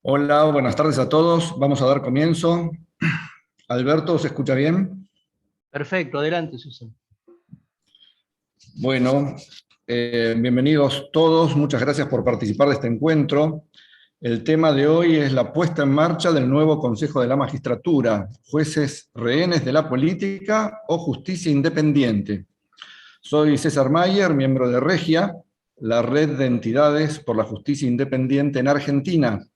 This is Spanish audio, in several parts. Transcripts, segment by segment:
Hola, buenas tardes a todos. Vamos a dar comienzo. Alberto, ¿se escucha bien? Perfecto, adelante, Susan. Bueno, bienvenidos todos. Muchas gracias por participar de este encuentro. El tema de hoy es la puesta en marcha del nuevo Consejo de la Magistratura, jueces rehenes de la política o justicia independiente. Soy César Mayer, miembro de Regia, la red de entidades por la justicia independiente en Argentina,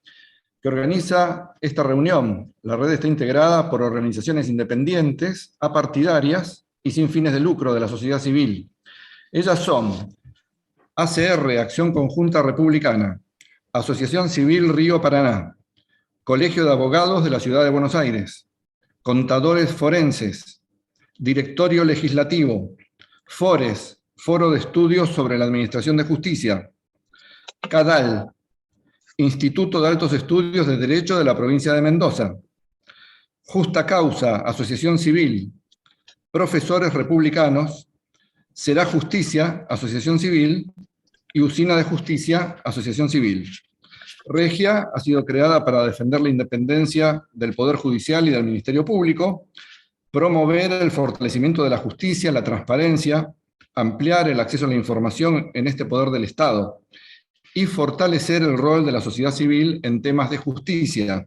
que organiza esta reunión. La red está integrada por organizaciones independientes, apartidarias y sin fines de lucro de la sociedad civil. Ellas son ACR, Acción Conjunta Republicana, Asociación Civil Río Paraná, Colegio de Abogados de la Ciudad de Buenos Aires, Contadores Forenses, Directorio Legislativo, FORES, Foro de Estudios sobre la Administración de Justicia, CADAL, Instituto de Altos Estudios de Derecho de la provincia de Mendoza, Justa Causa, Asociación Civil, Profesores Republicanos, Será Justicia, Asociación Civil, y Usina de Justicia, Asociación Civil. Regia ha sido creada para defender la independencia del Poder Judicial y del Ministerio Público, promover el fortalecimiento de la justicia, la transparencia, ampliar el acceso a la información en este poder del Estado y fortalecer el rol de la sociedad civil en temas de justicia.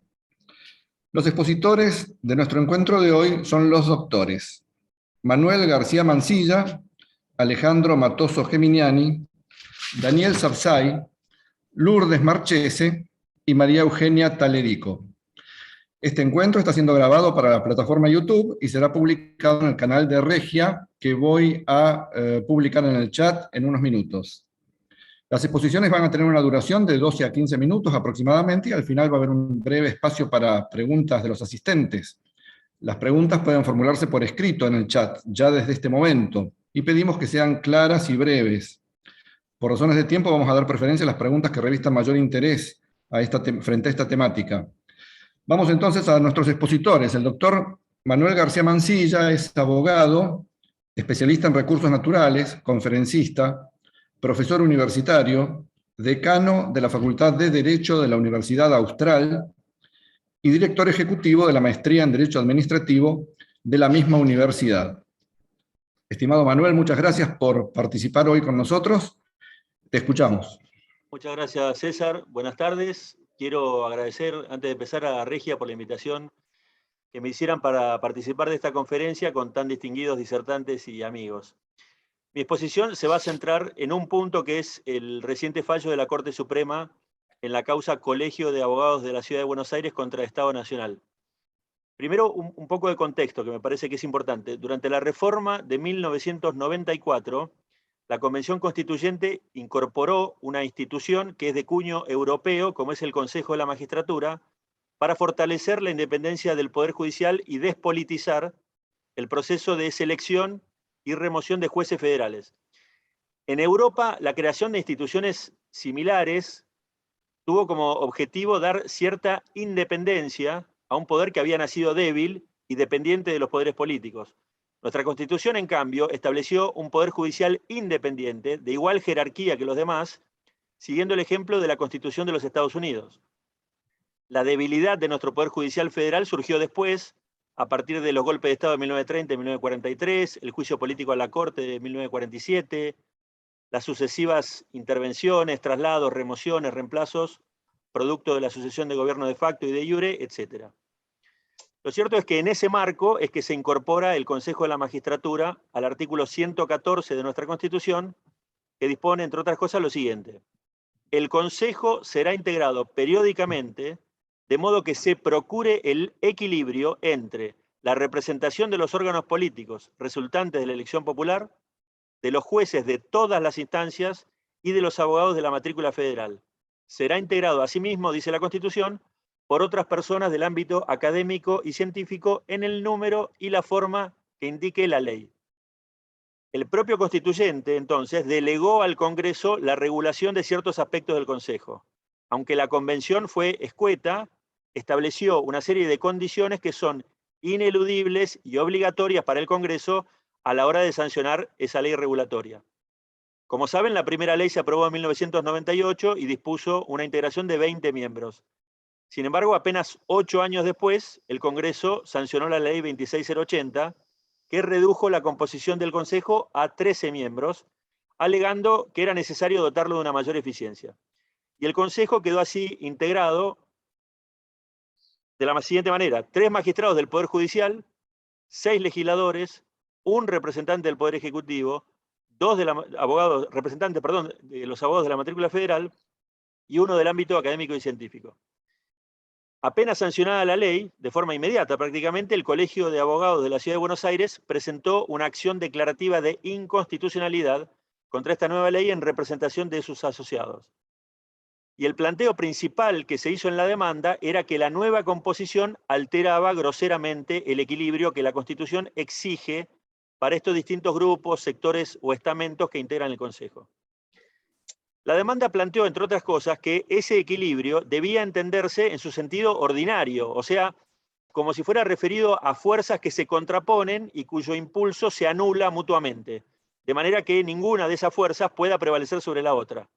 Los expositores de nuestro encuentro de hoy son los doctores Manuel García Mansilla, Alejandro Matoso Geminiani, Daniel Sapsay, Lourdes Marchese y María Eugenia Talerico. Este encuentro está siendo grabado para la plataforma YouTube y será publicado en el canal de Regia, que voy a publicar en el chat en unos minutos. Las exposiciones van a tener una duración de 12 a 15 minutos aproximadamente y al final va a haber un breve espacio para preguntas de los asistentes. Las preguntas pueden formularse por escrito en el chat, ya desde este momento, y pedimos que sean claras y breves. Por razones de tiempo vamos a dar preferencia a las preguntas que revistan mayor interés frente a esta temática. Vamos entonces a nuestros expositores. El doctor Manuel García Mansilla es abogado, especialista en recursos naturales, conferencista, profesor universitario, decano de la Facultad de Derecho de la Universidad Austral y director ejecutivo de la Maestría en Derecho Administrativo de la misma universidad. Estimado Manuel, muchas gracias por participar hoy con nosotros. Te escuchamos. Muchas gracias, César. Buenas tardes. Quiero agradecer, antes de empezar, a Regia por la invitación que me hicieran para participar de esta conferencia con tan distinguidos disertantes y amigos. Mi exposición se va a centrar en un punto que es el reciente fallo de la Corte Suprema en la causa Colegio de Abogados de la Ciudad de Buenos Aires contra el Estado Nacional. Primero, un poco de contexto, que me parece que es importante. Durante la reforma de 1994, la Convención Constituyente incorporó una institución que es de cuño europeo, como es el Consejo de la Magistratura, para fortalecer la independencia del Poder Judicial y despolitizar el proceso de selección y remoción de jueces federales. En Europa, la creación de instituciones similares tuvo como objetivo dar cierta independencia a un poder que había nacido débil y dependiente de los poderes políticos. Nuestra Constitución, en cambio, estableció un poder judicial independiente, de igual jerarquía que los demás, siguiendo el ejemplo de la Constitución de los Estados Unidos. La debilidad de nuestro Poder Judicial Federal surgió después, a partir de los golpes de Estado de 1930 y 1943, el juicio político a la Corte de 1947, las sucesivas intervenciones, traslados, remociones, reemplazos, producto de la sucesión de gobierno de facto y de iure, etc. Lo cierto es que en ese marco es que se incorpora el Consejo de la Magistratura al artículo 114 de nuestra Constitución, que dispone, entre otras cosas, lo siguiente. El Consejo será integrado periódicamente, de modo que se procure el equilibrio entre la representación de los órganos políticos resultantes de la elección popular, de los jueces de todas las instancias y de los abogados de la matrícula federal. Será integrado asimismo, dice la Constitución, por otras personas del ámbito académico y científico en el número y la forma que indique la ley. El propio constituyente, entonces, delegó al Congreso la regulación de ciertos aspectos del Consejo. Aunque la convención fue escueta, estableció una serie de condiciones que son ineludibles y obligatorias para el Congreso a la hora de sancionar esa ley regulatoria. Como saben, la primera ley se aprobó en 1998 y dispuso una integración de 20 miembros. Sin embargo, apenas 8 años después, el Congreso sancionó la ley 26080, que redujo la composición del Consejo a 13 miembros, alegando que era necesario dotarlo de una mayor eficiencia. Y el Consejo quedó así integrado de la siguiente manera: 3 magistrados del Poder Judicial, 6 legisladores, un representante del Poder Ejecutivo, 2 representantes de los abogados de la matrícula federal y 1 del ámbito académico y científico. Apenas sancionada la ley, de forma inmediata prácticamente, el Colegio de Abogados de la Ciudad de Buenos Aires presentó una acción declarativa de inconstitucionalidad contra esta nueva ley en representación de sus asociados. Y el planteo principal que se hizo en la demanda era que la nueva composición alteraba groseramente el equilibrio que la Constitución exige para estos distintos grupos, sectores o estamentos que integran el Consejo. La demanda planteó, entre otras cosas, que ese equilibrio debía entenderse en su sentido ordinario, o sea, como si fuera referido a fuerzas que se contraponen y cuyo impulso se anula mutuamente, de manera que ninguna de esas fuerzas pueda prevalecer sobre la otra.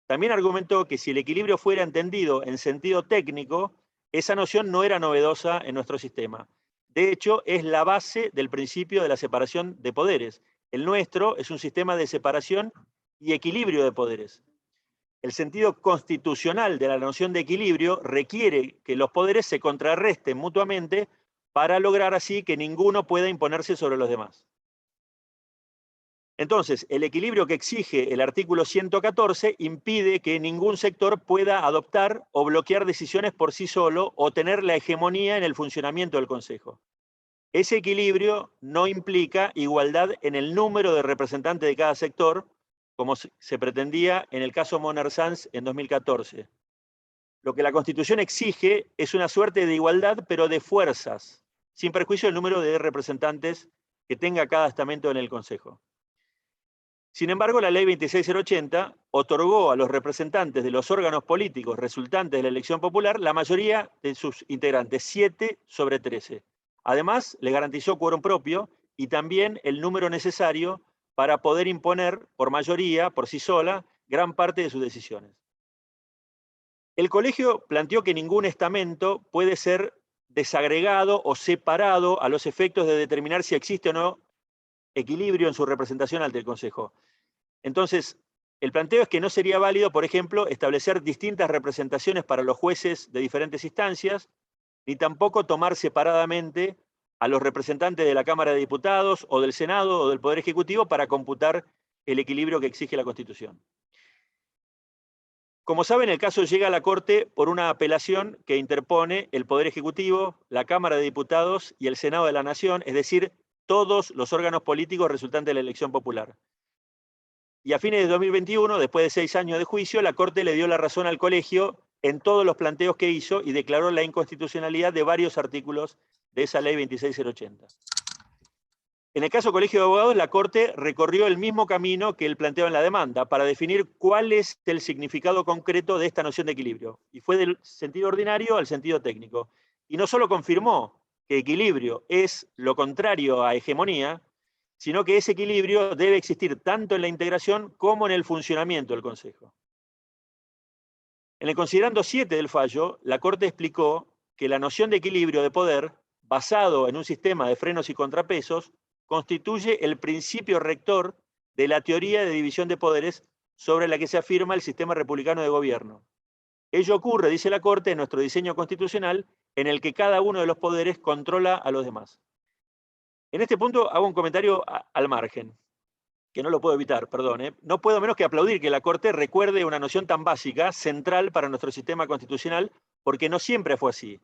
También argumentó que si el equilibrio fuera entendido en sentido técnico, esa noción no era novedosa en nuestro sistema. De hecho, es la base del principio de la separación de poderes. El nuestro es un sistema de separación y equilibrio de poderes. El sentido constitucional de la noción de equilibrio requiere que los poderes se contrarresten mutuamente para lograr así que ninguno pueda imponerse sobre los demás. Entonces, el equilibrio que exige el artículo 114 impide que ningún sector pueda adoptar o bloquear decisiones por sí solo o tener la hegemonía en el funcionamiento del Consejo. Ese equilibrio no implica igualdad en el número de representantes de cada sector, como se pretendía en el caso Moner-Sanz en 2014. Lo que la Constitución exige es una suerte de igualdad, pero de fuerzas, sin perjuicio del número de representantes que tenga cada estamento en el Consejo. Sin embargo, la ley 26080 otorgó a los representantes de los órganos políticos resultantes de la elección popular la mayoría de sus integrantes, 7 sobre 13. Además, les garantizó quórum propio y también el número necesario para poder imponer por mayoría, por sí sola, gran parte de sus decisiones. El colegio planteó que ningún estamento puede ser desagregado o separado a los efectos de determinar si existe o no equilibrio en su representación ante el Consejo. Entonces, el planteo es que no sería válido, por ejemplo, establecer distintas representaciones para los jueces de diferentes instancias, ni tampoco tomar separadamente a los representantes de la Cámara de Diputados o del Senado o del Poder Ejecutivo para computar el equilibrio que exige la Constitución. Como saben, el caso llega a la Corte por una apelación que interpone el Poder Ejecutivo, la Cámara de Diputados y el Senado de la Nación, es decir, todos los órganos políticos resultantes de la elección popular. Y a fines de 2021, después de 6 años de juicio, la Corte le dio la razón al colegio en todos los planteos que hizo y declaró la inconstitucionalidad de varios artículos de esa ley 26080. En el caso Colegio de Abogados, la Corte recorrió el mismo camino que el planteado en la demanda para definir cuál es el significado concreto de esta noción de equilibrio. Y fue del sentido ordinario al sentido técnico. Y no solo confirmó que equilibrio es lo contrario a hegemonía, sino que ese equilibrio debe existir tanto en la integración como en el funcionamiento del Consejo. En el considerando 7 del fallo, la Corte explicó que la noción de equilibrio de poder, basado en un sistema de frenos y contrapesos, constituye el principio rector de la teoría de división de poderes sobre la que se afirma el sistema republicano de gobierno. Ello ocurre, dice la Corte, en nuestro diseño constitucional, en el que cada uno de los poderes controla a los demás. En este punto hago un comentario al margen, que no lo puedo evitar, perdón. No puedo menos que aplaudir que la Corte recuerde una noción tan básica, central para nuestro sistema constitucional, porque no siempre fue así.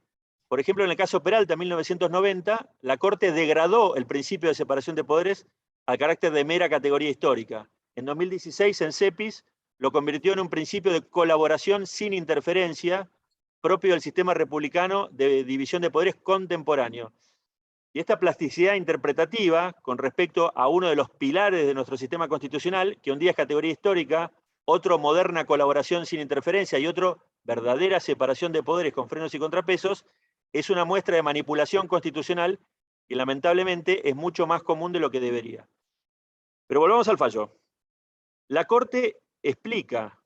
Por ejemplo, en el caso Peralta, en 1990, la Corte degradó el principio de separación de poderes al carácter de mera categoría histórica. En 2016, en CEPIS, lo convirtió en un principio de colaboración sin interferencia, propio del sistema republicano de división de poderes contemporáneo. Y esta plasticidad interpretativa con respecto a uno de los pilares de nuestro sistema constitucional, que un día es categoría histórica, otro moderna colaboración sin interferencia y otro verdadera separación de poderes con frenos y contrapesos, es una muestra de manipulación constitucional que lamentablemente es mucho más común de lo que debería. Pero volvamos al fallo. La Corte explica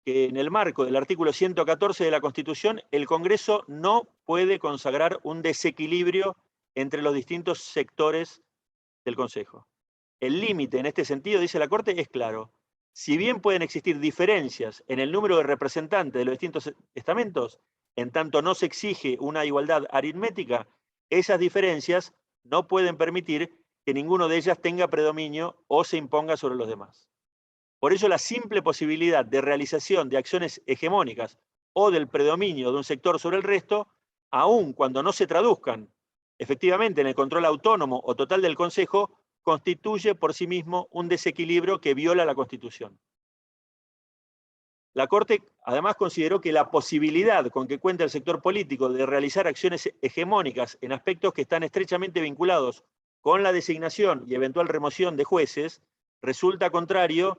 que en el marco del artículo 114 de la Constitución, el Congreso no puede consagrar un desequilibrio entre los distintos sectores del Consejo. El límite en este sentido, dice la Corte, es claro. Si bien pueden existir diferencias en el número de representantes de los distintos estamentos, en tanto no se exige una igualdad aritmética, esas diferencias no pueden permitir que ninguno de ellas tenga predominio o se imponga sobre los demás. Por ello, la simple posibilidad de realización de acciones hegemónicas o del predominio de un sector sobre el resto, aun cuando no se traduzcan efectivamente en el control autónomo o total del Consejo, constituye por sí mismo un desequilibrio que viola la Constitución. La Corte además consideró que la posibilidad con que cuenta el sector político de realizar acciones hegemónicas en aspectos que están estrechamente vinculados con la designación y eventual remoción de jueces resulta contrario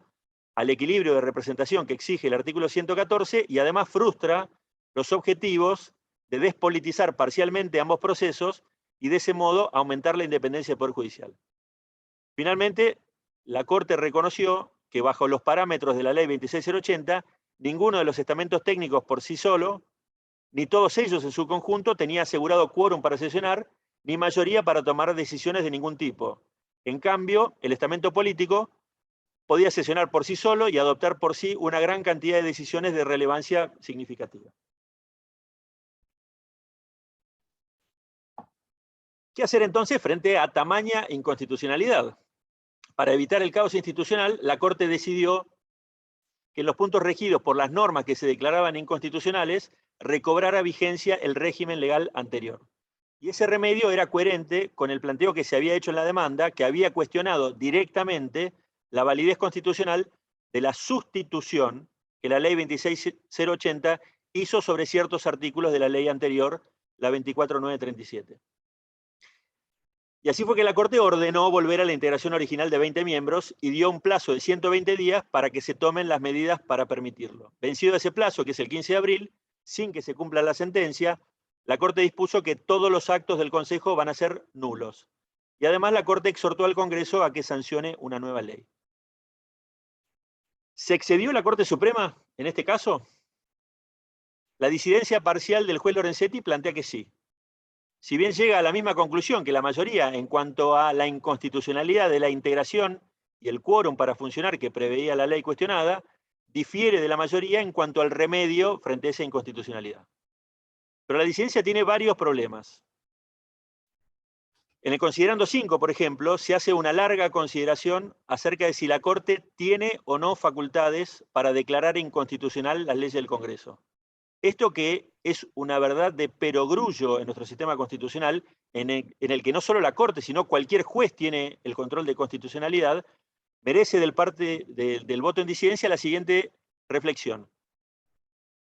al equilibrio de representación que exige el artículo 114 y además frustra los objetivos de despolitizar parcialmente ambos procesos y de ese modo aumentar la independencia del Poder Judicial. Finalmente, la Corte reconoció que bajo los parámetros de la Ley 26080, ninguno de los estamentos técnicos por sí solo, ni todos ellos en su conjunto, tenía asegurado quórum para sesionar, ni mayoría para tomar decisiones de ningún tipo. En cambio, el estamento político podía sesionar por sí solo y adoptar por sí una gran cantidad de decisiones de relevancia significativa. ¿Qué hacer entonces frente a tamaña inconstitucionalidad? Para evitar el caos institucional, la Corte decidió que en los puntos regidos por las normas que se declaraban inconstitucionales, recobrara vigencia el régimen legal anterior. Y ese remedio era coherente con el planteo que se había hecho en la demanda, que había cuestionado directamente la validez constitucional de la sustitución que la Ley 26080 hizo sobre ciertos artículos de la ley anterior, la 24937. Y así fue que la Corte ordenó volver a la integración original de 20 miembros y dio un plazo de 120 días para que se tomen las medidas para permitirlo. Vencido ese plazo, que es el 15 de abril, sin que se cumpla la sentencia, la Corte dispuso que todos los actos del Consejo van a ser nulos. Y además la Corte exhortó al Congreso a que sancione una nueva ley. ¿Se excedió la Corte Suprema en este caso? La disidencia parcial del juez Lorenzetti plantea que sí. Si bien llega a la misma conclusión que la mayoría en cuanto a la inconstitucionalidad de la integración y el quórum para funcionar que preveía la ley cuestionada, difiere de la mayoría en cuanto al remedio frente a esa inconstitucionalidad. Pero la disidencia tiene varios problemas. En el considerando 5, por ejemplo, se hace una larga consideración acerca de si la Corte tiene o no facultades para declarar inconstitucional las leyes del Congreso. Esto que es una verdad de perogrullo en nuestro sistema constitucional, en el que no solo la Corte, sino cualquier juez tiene el control de constitucionalidad, merece del parte del voto en disidencia la siguiente reflexión.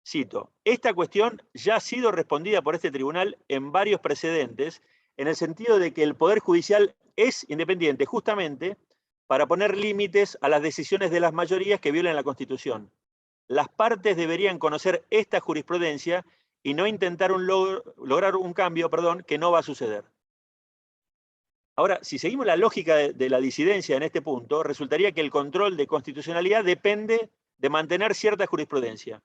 Cito, esta cuestión ya ha sido respondida por este tribunal en varios precedentes, en el sentido de que el Poder Judicial es independiente justamente para poner límites a las decisiones de las mayorías que violan la Constitución. Las partes deberían conocer esta jurisprudencia y no intentar lograr un cambio, que no va a suceder. Ahora, si seguimos la lógica de la disidencia en este punto, resultaría que el control de constitucionalidad depende de mantener cierta jurisprudencia.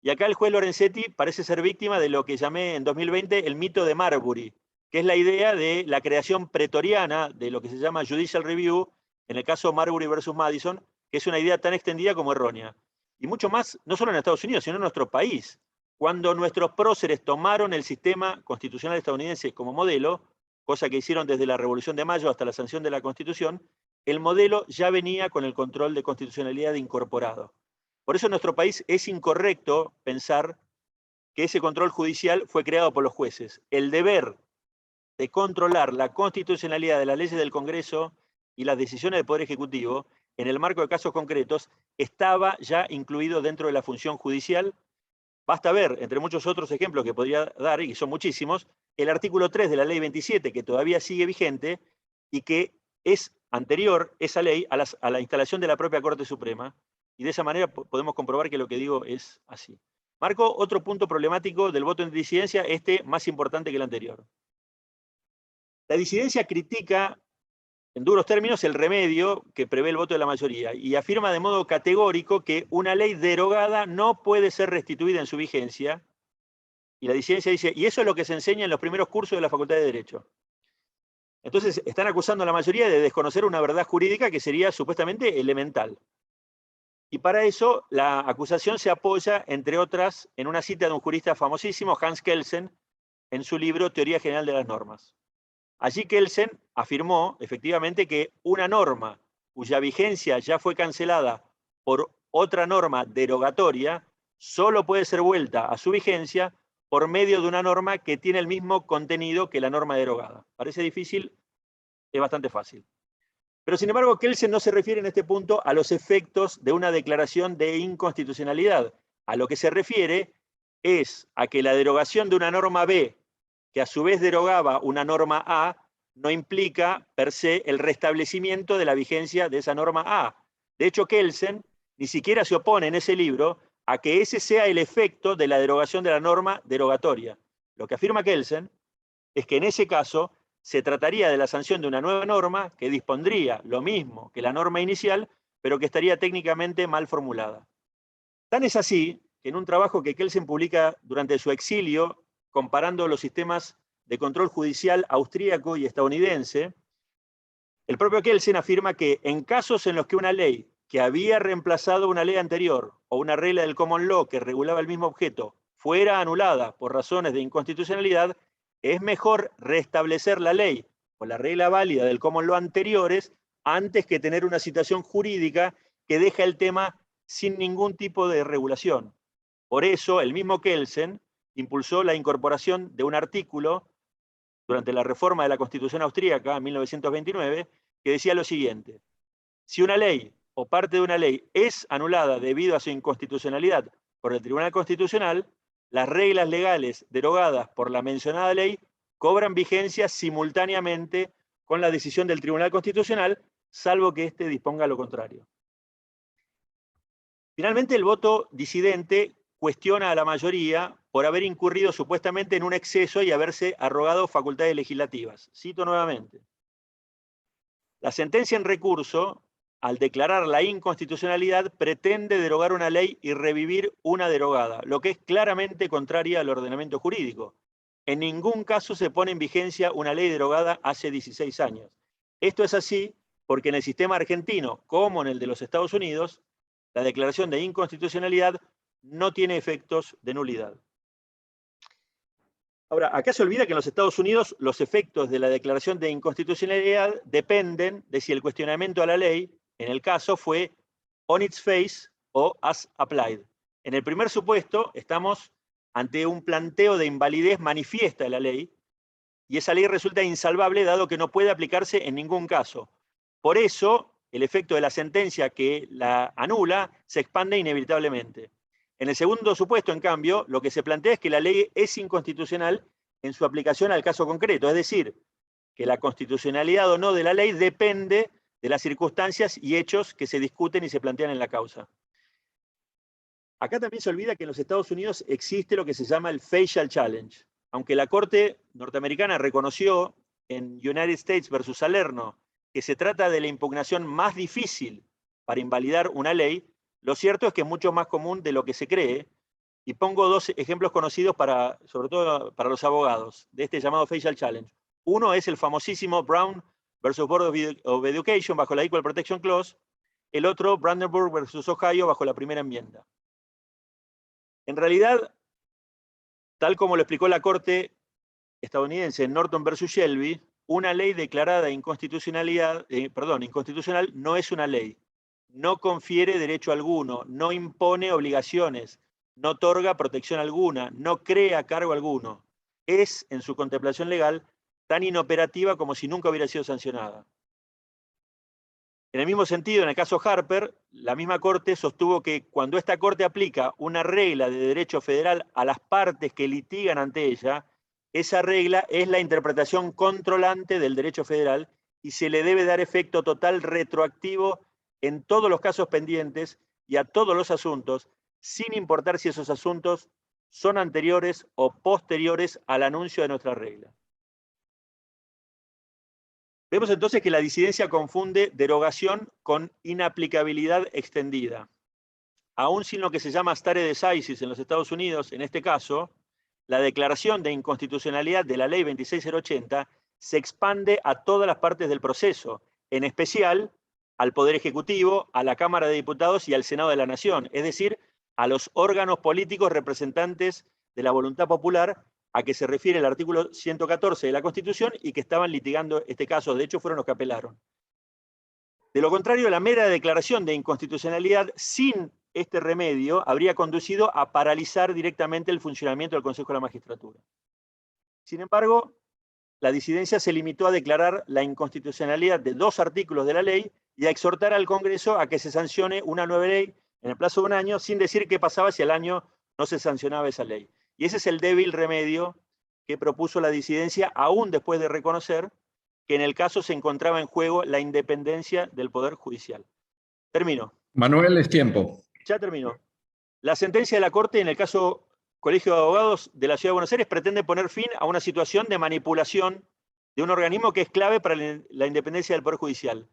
Y acá el juez Lorenzetti parece ser víctima de lo que llamé en 2020 el mito de Marbury, que es la idea de la creación pretoriana de lo que se llama Judicial Review, en el caso Marbury versus Madison, que es una idea tan extendida como errónea. Y mucho más, no solo en Estados Unidos, sino en nuestro país. Cuando nuestros próceres tomaron el sistema constitucional estadounidense como modelo, cosa que hicieron desde la Revolución de Mayo hasta la sanción de la Constitución, el modelo ya venía con el control de constitucionalidad incorporado. Por eso en nuestro país es incorrecto pensar que ese control judicial fue creado por los jueces. El deber de controlar la constitucionalidad de las leyes del Congreso y las decisiones del Poder Ejecutivo, en el marco de casos concretos, estaba ya incluido dentro de la función judicial. Basta ver, entre muchos otros ejemplos que podría dar, y son muchísimos, el artículo 3 de la Ley 27, que todavía sigue vigente y que es anterior, esa ley, a la instalación de la propia Corte Suprema, y de esa manera podemos comprobar que lo que digo es así. Marco otro punto problemático del voto en disidencia, este más importante que el anterior. La disidencia critica en duros términos, el remedio que prevé el voto de la mayoría, y afirma de modo categórico que una ley derogada no puede ser restituida en su vigencia, y la disidencia dice, y eso es lo que se enseña en los primeros cursos de la Facultad de Derecho. Entonces, están acusando a la mayoría de desconocer una verdad jurídica que sería supuestamente elemental. Y para eso, la acusación se apoya, entre otras, en una cita de un jurista famosísimo, Hans Kelsen, en su libro Teoría General de las Normas. Allí Kelsen afirmó, efectivamente, que una norma cuya vigencia ya fue cancelada por otra norma derogatoria, solo puede ser vuelta a su vigencia por medio de una norma que tiene el mismo contenido que la norma derogada. Parece difícil, es bastante fácil. Pero sin embargo, Kelsen no se refiere en este punto a los efectos de una declaración de inconstitucionalidad. A lo que se refiere es a que la derogación de una norma B, que a su vez derogaba una norma A, no implica per se el restablecimiento de la vigencia de esa norma A. De hecho, Kelsen ni siquiera se opone en ese libro a que ese sea el efecto de la derogación de la norma derogatoria. Lo que afirma Kelsen es que en ese caso se trataría de la sanción de una nueva norma que dispondría lo mismo que la norma inicial, pero que estaría técnicamente mal formulada. Tan es así que en un trabajo que Kelsen publica durante su exilio, comparando los sistemas de control judicial austríaco y estadounidense, el propio Kelsen afirma que en casos en los que una ley que había reemplazado una ley anterior o una regla del common law que regulaba el mismo objeto fuera anulada por razones de inconstitucionalidad, es mejor restablecer la ley o la regla válida del common law anteriores antes que tener una situación jurídica que deja el tema sin ningún tipo de regulación. Por eso, el mismo Kelsen impulsó la incorporación de un artículo durante la reforma de la Constitución austríaca en 1929 que decía lo siguiente: si una ley o parte de una ley es anulada debido a su inconstitucionalidad por el Tribunal Constitucional, las reglas legales derogadas por la mencionada ley cobran vigencia simultáneamente con la decisión del Tribunal Constitucional, salvo que éste disponga lo contrario. Finalmente, el voto disidente cuestiona a la mayoría por haber incurrido supuestamente en un exceso y haberse arrogado facultades legislativas. Cito nuevamente. La sentencia en recurso, al declarar la inconstitucionalidad, pretende derogar una ley y revivir una derogada, lo que es claramente contraria al ordenamiento jurídico. En ningún caso se pone en vigencia una ley derogada hace 16 años. Esto es así porque en el sistema argentino, como en el de los Estados Unidos, la declaración de inconstitucionalidad no tiene efectos de nulidad. Ahora, acá se olvida que en los Estados Unidos los efectos de la declaración de inconstitucionalidad dependen de si el cuestionamiento a la ley, en el caso, fue on its face o as applied. En el primer supuesto, estamos ante un planteo de invalidez manifiesta de la ley, y esa ley resulta insalvable dado que no puede aplicarse en ningún caso. Por eso, el efecto de la sentencia que la anula se expande inevitablemente. En el segundo supuesto, en cambio, lo que se plantea es que la ley es inconstitucional en su aplicación al caso concreto, es decir, que la constitucionalidad o no de la ley depende de las circunstancias y hechos que se discuten y se plantean en la causa. Acá también se olvida que en los Estados Unidos existe lo que se llama el facial challenge. Aunque la Corte norteamericana reconoció en United States versus Salerno que se trata de la impugnación más difícil para invalidar una ley, lo cierto es que es mucho más común de lo que se cree, y pongo dos ejemplos conocidos sobre todo para los abogados, de este llamado facial challenge. Uno es el famosísimo Brown versus Board of Education bajo la Equal Protection Clause, el otro Brandenburg versus Ohio bajo la primera enmienda. En realidad, tal como lo explicó la Corte estadounidense en Norton versus Shelby, una ley declarada inconstitucional no es una ley, no confiere derecho alguno, no impone obligaciones, no otorga protección alguna, no crea cargo alguno. Es, en su contemplación legal, tan inoperativa como si nunca hubiera sido sancionada. En el mismo sentido, en el caso Harper, la misma Corte sostuvo que cuando esta Corte aplica una regla de derecho federal a las partes que litigan ante ella, esa regla es la interpretación controlante del derecho federal y se le debe dar efecto total retroactivo en todos los casos pendientes y a todos los asuntos, sin importar si esos asuntos son anteriores o posteriores al anuncio de nuestra regla. Vemos entonces que la disidencia confunde derogación con inaplicabilidad extendida. Aún sin lo que se llama stare decisis en los Estados Unidos, en este caso, la declaración de inconstitucionalidad de la ley 26080 se expande a todas las partes del proceso, en especial al Poder Ejecutivo, a la Cámara de Diputados y al Senado de la Nación, es decir, a los órganos políticos representantes de la voluntad popular a que se refiere el artículo 114 de la Constitución y que estaban litigando este caso. De hecho, fueron los que apelaron. De lo contrario, la mera declaración de inconstitucionalidad sin este remedio habría conducido a paralizar directamente el funcionamiento del Consejo de la Magistratura. Sin embargo, la disidencia se limitó a declarar la inconstitucionalidad de 2 artículos de la ley y a exhortar al Congreso a que se sancione una nueva ley en el plazo de 1 año, sin decir qué pasaba si al año no se sancionaba esa ley. Y ese es el débil remedio que propuso la disidencia, aún después de reconocer que en el caso se encontraba en juego la independencia del Poder Judicial. Termino. Manuel, es tiempo. Ya terminó. La sentencia de la Corte en el caso Colegio de Abogados de la Ciudad de Buenos Aires pretende poner fin a una situación de manipulación de un organismo que es clave para la independencia del Poder Judicial.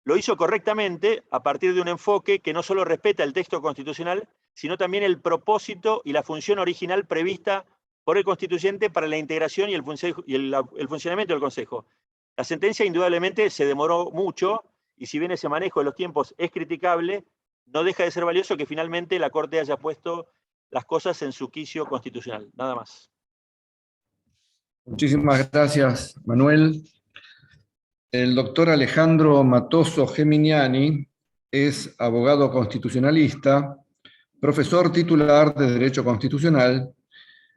Lo hizo correctamente a partir de un enfoque que no solo respeta el texto constitucional, sino también el propósito y la función original prevista por el constituyente para la integración y el funcionamiento del Consejo. La sentencia indudablemente se demoró mucho, y si bien ese manejo de los tiempos es criticable, no deja de ser valioso que finalmente la Corte haya puesto las cosas en su quicio constitucional. Nada más. Muchísimas gracias, Manuel. El doctor Alejandro Matoso Geminiani es abogado constitucionalista, profesor titular de Derecho Constitucional,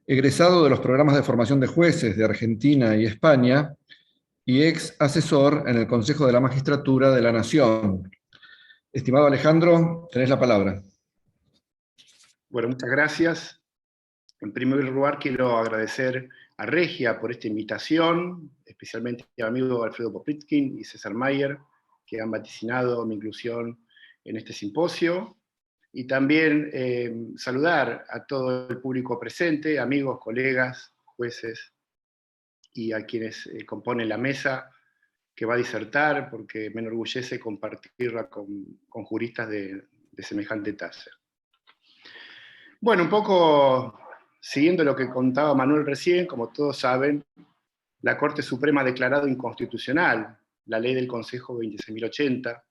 egresado de los programas de formación de jueces de Argentina y España y ex asesor en el Consejo de la Magistratura de la Nación. Estimado Alejandro, tenés la palabra. Bueno, muchas gracias. En primer lugar, quiero agradecer a Regia por esta invitación, especialmente a mi amigo Alfredo Popritkin y César Mayer, que han vaticinado mi inclusión en este simposio. Y también saludar a todo el público presente, amigos, colegas, jueces, y a quienes componen la mesa que va a disertar, porque me enorgullece compartirla con juristas de semejante talla. Bueno, un poco siguiendo lo que contaba Manuel recién, como todos saben, la Corte Suprema ha declarado inconstitucional la ley del Consejo 26.080,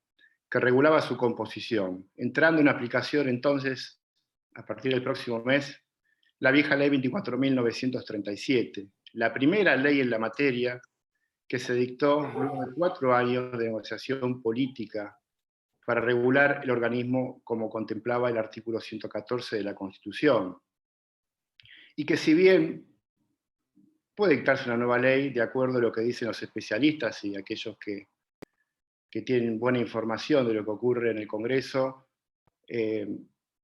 que regulaba su composición, entrando en aplicación entonces, a partir del próximo mes, la vieja ley 24.937, la primera ley en la materia que se dictó luego de 4 años de negociación política para regular el organismo como contemplaba el artículo 114 de la Constitución. Y que si bien puede dictarse una nueva ley de acuerdo a lo que dicen los especialistas y aquellos que tienen buena información de lo que ocurre en el Congreso,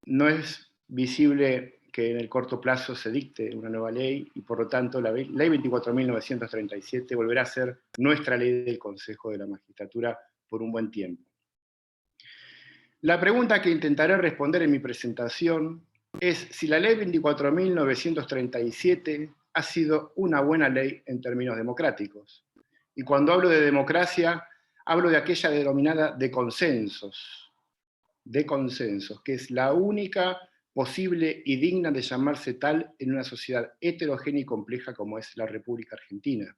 no es visible que en el corto plazo se dicte una nueva ley y por lo tanto la ley 24.937 volverá a ser nuestra ley del Consejo de la Magistratura por un buen tiempo. La pregunta que intentaré responder en mi presentación es si la ley 24.937 ha sido una buena ley en términos democráticos. Y cuando hablo de democracia, hablo de aquella denominada de consensos, que es la única posible y digna de llamarse tal en una sociedad heterogénea y compleja como es la República Argentina.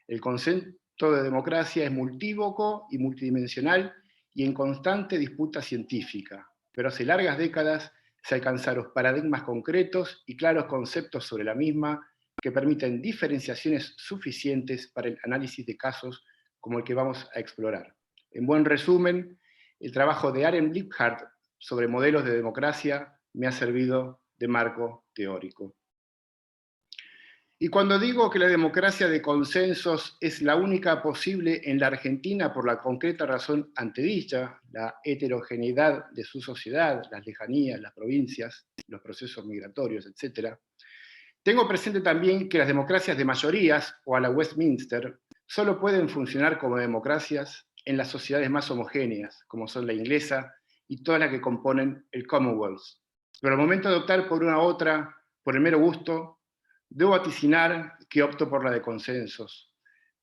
El concepto de democracia es multívoco y multidimensional y en constante disputa científica, pero hace largas décadas se alcanzaron paradigmas concretos y claros conceptos sobre la misma que permiten diferenciaciones suficientes para el análisis de casos como el que vamos a explorar. En buen resumen, el trabajo de Aaron Liebhardt sobre modelos de democracia me ha servido de marco teórico. Y cuando digo que la democracia de consensos es la única posible en la Argentina por la concreta razón antedicha, la heterogeneidad de su sociedad, las lejanías, las provincias, los procesos migratorios, etc., tengo presente también que las democracias de mayorías, o a la Westminster, solo pueden funcionar como democracias en las sociedades más homogéneas, como son la inglesa y todas las que componen el Commonwealth. Pero al momento de optar por una u otra, por el mero gusto, debo vaticinar que opto por la de consensos,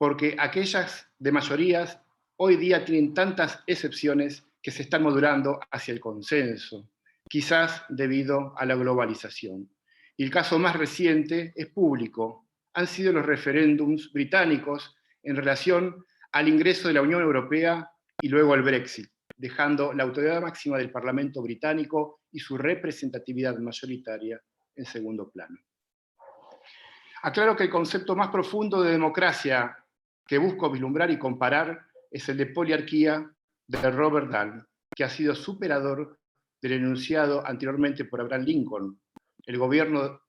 porque aquellas de mayorías hoy día tienen tantas excepciones que se están modulando hacia el consenso, quizás debido a la globalización. Y el caso más reciente es público. Han sido los referéndums británicos en relación al ingreso de la Unión Europea y luego al Brexit, dejando la autoridad máxima del Parlamento británico y su representatividad mayoritaria en segundo plano. Aclaro que el concepto más profundo de democracia que busco vislumbrar y comparar es el de poliarquía de Robert Dahl, que ha sido superador del enunciado anteriormente por Abraham Lincoln, el gobierno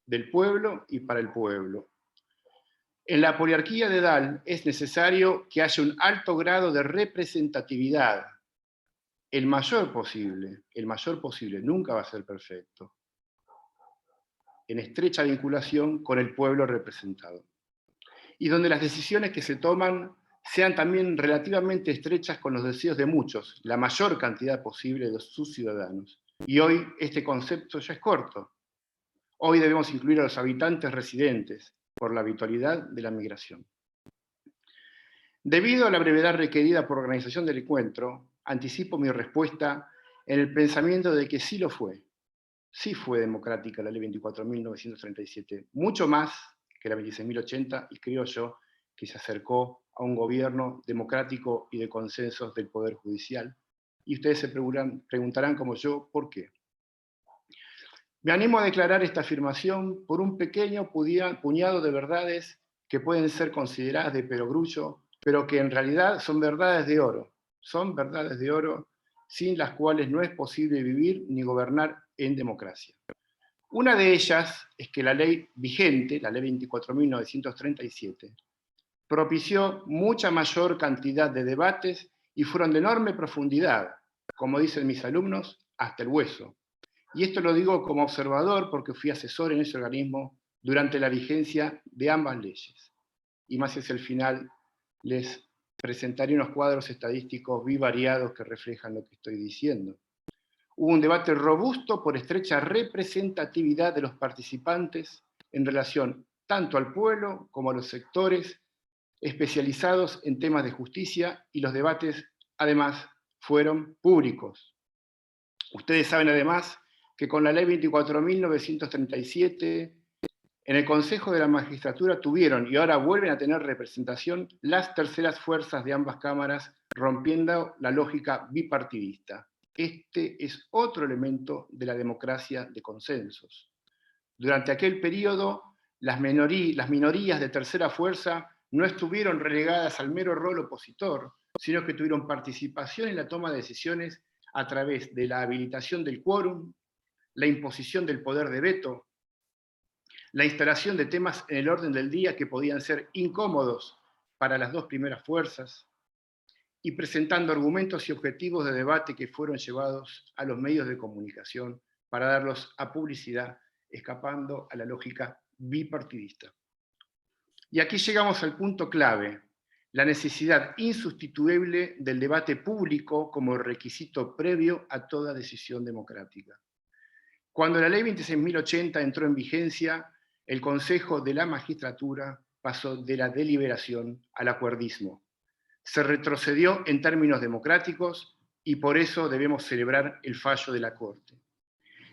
del pueblo y para el pueblo. En la poliarquía de Dahl es necesario que haya un alto grado de representatividad, el mayor posible, nunca va a ser perfecto, en estrecha vinculación con el pueblo representado. Y donde las decisiones que se toman sean también relativamente estrechas con los deseos de muchos, la mayor cantidad posible de sus ciudadanos. Y hoy este concepto ya es corto. Hoy debemos incluir a los habitantes residentes por la habitualidad de la migración. Debido a la brevedad requerida por organización del encuentro, anticipo mi respuesta en el pensamiento de que sí lo fue. Sí fue democrática la ley 24.937, mucho más que la 26.080, y creo yo que se acercó a un gobierno democrático y de consensos del Poder Judicial. Y ustedes se preguntarán como yo, ¿por qué? Me animo a declarar esta afirmación por un pequeño puñado de verdades que pueden ser consideradas de perogrullo, pero que en realidad son verdades de oro. Son verdades de oro sin las cuales no es posible vivir ni gobernar en democracia. Una de ellas es que la ley vigente, la ley 24.937, propició mucha mayor cantidad de debates y fueron de enorme profundidad, como dicen mis alumnos, hasta el hueso. Y esto lo digo como observador porque fui asesor en ese organismo durante la vigencia de ambas leyes. Y más hacia el final les presentaré unos cuadros estadísticos bivariados que reflejan lo que estoy diciendo. Hubo un debate robusto por estrecha representatividad de los participantes en relación tanto al pueblo como a los sectores especializados en temas de justicia, y los debates además fueron públicos. Ustedes saben además que con la ley 24.937 en el Consejo de la Magistratura tuvieron y ahora vuelven a tener representación las terceras fuerzas de ambas cámaras, rompiendo la lógica bipartidista. Este es otro elemento de la democracia de consensos. Durante aquel periodo, las minorías de tercera fuerza no estuvieron relegadas al mero rol opositor, sino que tuvieron participación en la toma de decisiones a través de la habilitación del quórum, la imposición del poder de veto, la instalación de temas en el orden del día que podían ser incómodos para las dos primeras fuerzas, y presentando argumentos y objetivos de debate que fueron llevados a los medios de comunicación para darlos a publicidad, escapando a la lógica bipartidista. Y aquí llegamos al punto clave, la necesidad insustituible del debate público como requisito previo a toda decisión democrática. Cuando la ley 26.080 entró en vigencia, el Consejo de la Magistratura pasó de la deliberación al acuerdismo. Se retrocedió en términos democráticos y por eso debemos celebrar el fallo de la Corte.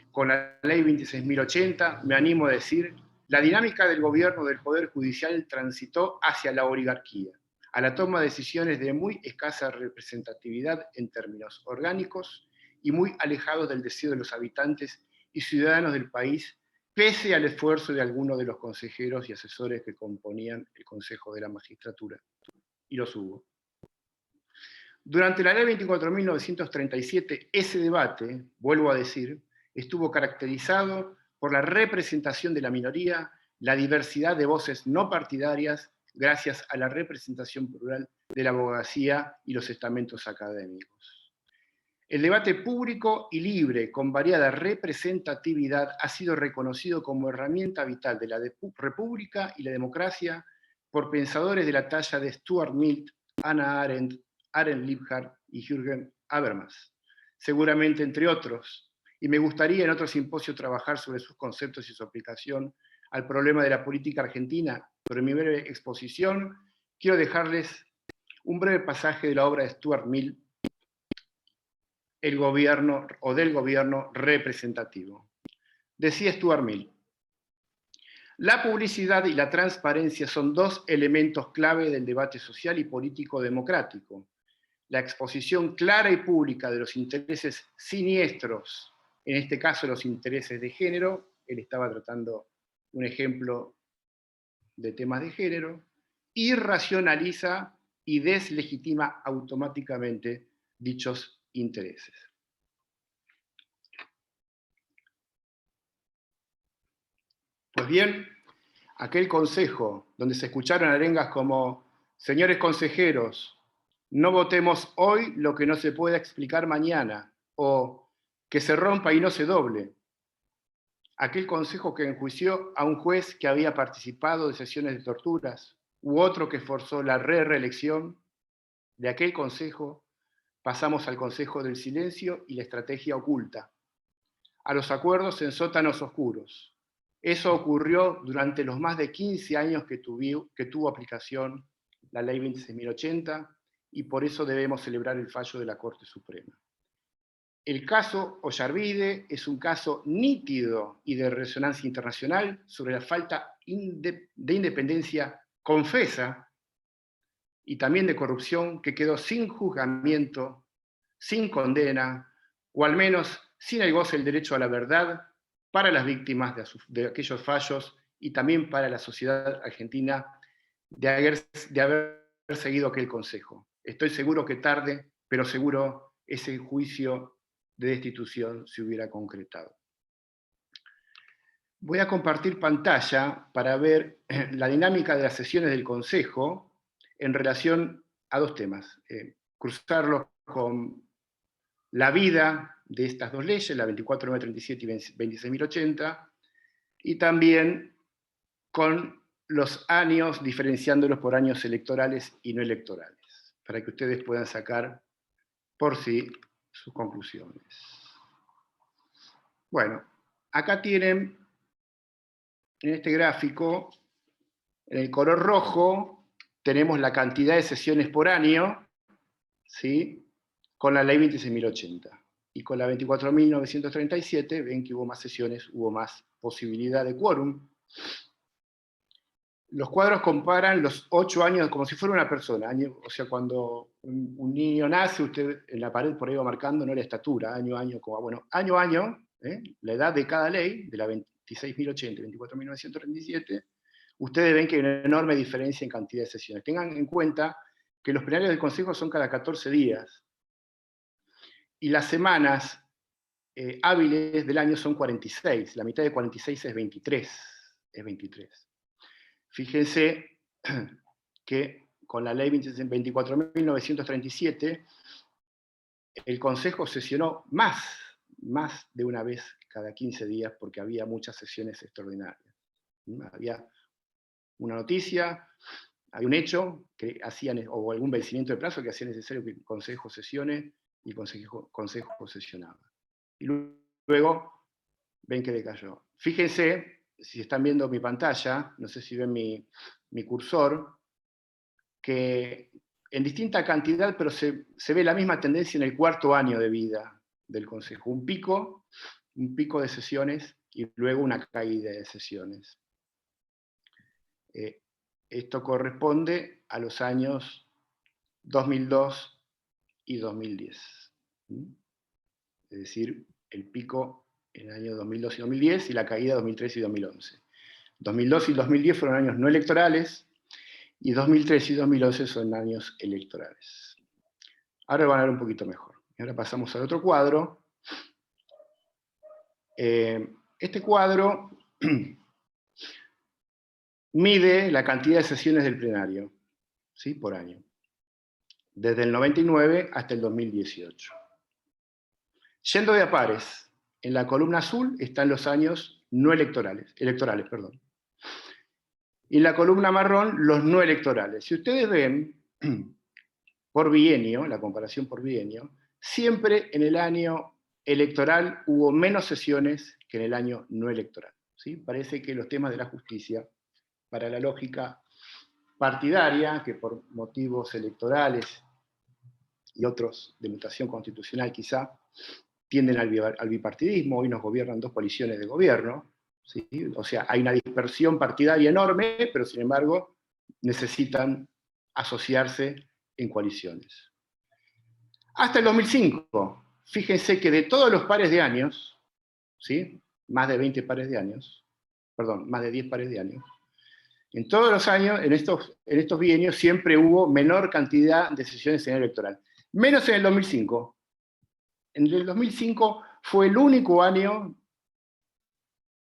Con la ley 26.080, me animo a decir, la dinámica del gobierno del Poder Judicial transitó hacia la oligarquía, a la toma de decisiones de muy escasa representatividad en términos orgánicos y muy alejados del deseo de los habitantes y ciudadanos del país, pese al esfuerzo de algunos de los consejeros y asesores que componían el Consejo de la Magistratura. Y los hubo. Durante la ley 24.937, ese debate, vuelvo a decir, estuvo caracterizado por la representación de la minoría, la diversidad de voces no partidarias, gracias a la representación plural de la abogacía y los estamentos académicos. El debate público y libre, con variada representatividad, ha sido reconocido como herramienta vital de la república y la democracia por pensadores de la talla de Stuart Mill, Hannah Arendt, Aaron Liebhardt y Jürgen Habermas, seguramente entre otros, y me gustaría en otro simposio trabajar sobre sus conceptos y su aplicación al problema de la política argentina, pero en mi breve exposición quiero dejarles un breve pasaje de la obra de Stuart Mill, El gobierno o del gobierno representativo. Decía Stuart Mill: la publicidad y la transparencia son dos elementos clave del debate social y político democrático. La exposición clara y pública de los intereses siniestros, en este caso los intereses de género, él estaba tratando un ejemplo de temas de género, irracionaliza y deslegitima automáticamente dichos intereses. Pues bien, aquel consejo donde se escucharon arengas como: señores consejeros, no votemos hoy lo que no se pueda explicar mañana, o que se rompa y no se doble. Aquel consejo que enjuició a un juez que había participado de sesiones de torturas, u otro que forzó la reelección, de aquel consejo pasamos al consejo del silencio y la estrategia oculta, a los acuerdos en sótanos oscuros. Eso ocurrió durante los más de 15 años que tuvo aplicación la Ley 26.080, y por eso debemos celebrar el fallo de la Corte Suprema. El caso Ollarvide es un caso nítido y de resonancia internacional sobre la falta de independencia confesa y también de corrupción que quedó sin juzgamiento, sin condena, o al menos sin el goce del derecho a la verdad para las víctimas de aquellos fallos, y también para la sociedad argentina de haber seguido aquel consejo. Estoy seguro que tarde, pero seguro ese juicio de destitución se hubiera concretado. Voy a compartir pantalla para ver la dinámica de las sesiones del Consejo en relación a dos temas. Cruzarlos con la vida de estas dos leyes, la 24.937 y 26.080, y también con los años, diferenciándolos por años electorales y no electorales, para que ustedes puedan sacar por sí sus conclusiones. Bueno, acá tienen, en este gráfico, en el color rojo, tenemos la cantidad de sesiones por año, ¿sí?, con la ley 26.080. Y con la 24.937 ven que hubo más sesiones, hubo más posibilidad de quórum. Los cuadros comparan los 8 años como si fuera una persona. O sea, cuando un niño nace, usted en la pared por ahí va marcando, no la estatura, año a año, como, bueno, año a año, la edad de cada ley, de la 26.080 y 24.937, ustedes ven que hay una enorme diferencia en cantidad de sesiones. Tengan en cuenta que los plenarios del Consejo son cada 14 días, y las semanas hábiles del año son 46, la mitad de 46 es 23. Fíjense que con la ley 24.937, el Consejo sesionó más de una vez cada 15 días, porque había muchas sesiones extraordinarias. Había una noticia, había un hecho que hacían, o algún vencimiento de plazo que hacía necesario que el Consejo sesione, y el Consejo sesionaba. Y luego ven que decayó. Fíjense, si están viendo mi pantalla, no sé si ven mi cursor, que en distinta cantidad, pero se ve la misma tendencia en el cuarto año de vida del Consejo. Un pico de sesiones y luego una caída de sesiones. Esto corresponde a los años 2002 y 2010. Es decir, el pico en el año 2002 y 2010 y la caída 2003 y 2011. 2002 y 2010 fueron años no electorales, y 2003 y 2011 son años electorales. Ahora van a ver un poquito mejor. Y ahora pasamos al otro cuadro. Este cuadro mide la cantidad de sesiones del plenario, ¿sí?, por año, desde el 99 hasta el 2018. Yendo de a pares, en la columna azul están los años no electorales. Y en la columna marrón, los no electorales. Si ustedes ven, por bienio, la comparación por bienio, siempre en el año electoral hubo menos sesiones que en el año no electoral, ¿sí? Parece que los temas de la justicia, para la lógica partidaria, que por motivos electorales y otros de mutación constitucional quizá, tienden al bipartidismo. Hoy nos gobiernan 2 coaliciones de gobierno, ¿sí? O sea, hay una dispersión partidaria enorme, pero sin embargo necesitan asociarse en coaliciones. Hasta el 2005, fíjense que de todos los pares de años, ¿sí? Más de 20 pares de años, perdón, más de 10 pares de años, en todos los años, en estos bienios, siempre hubo menor cantidad de sesiones en el electoral. Menos en el 2005. En el 2005 fue el único año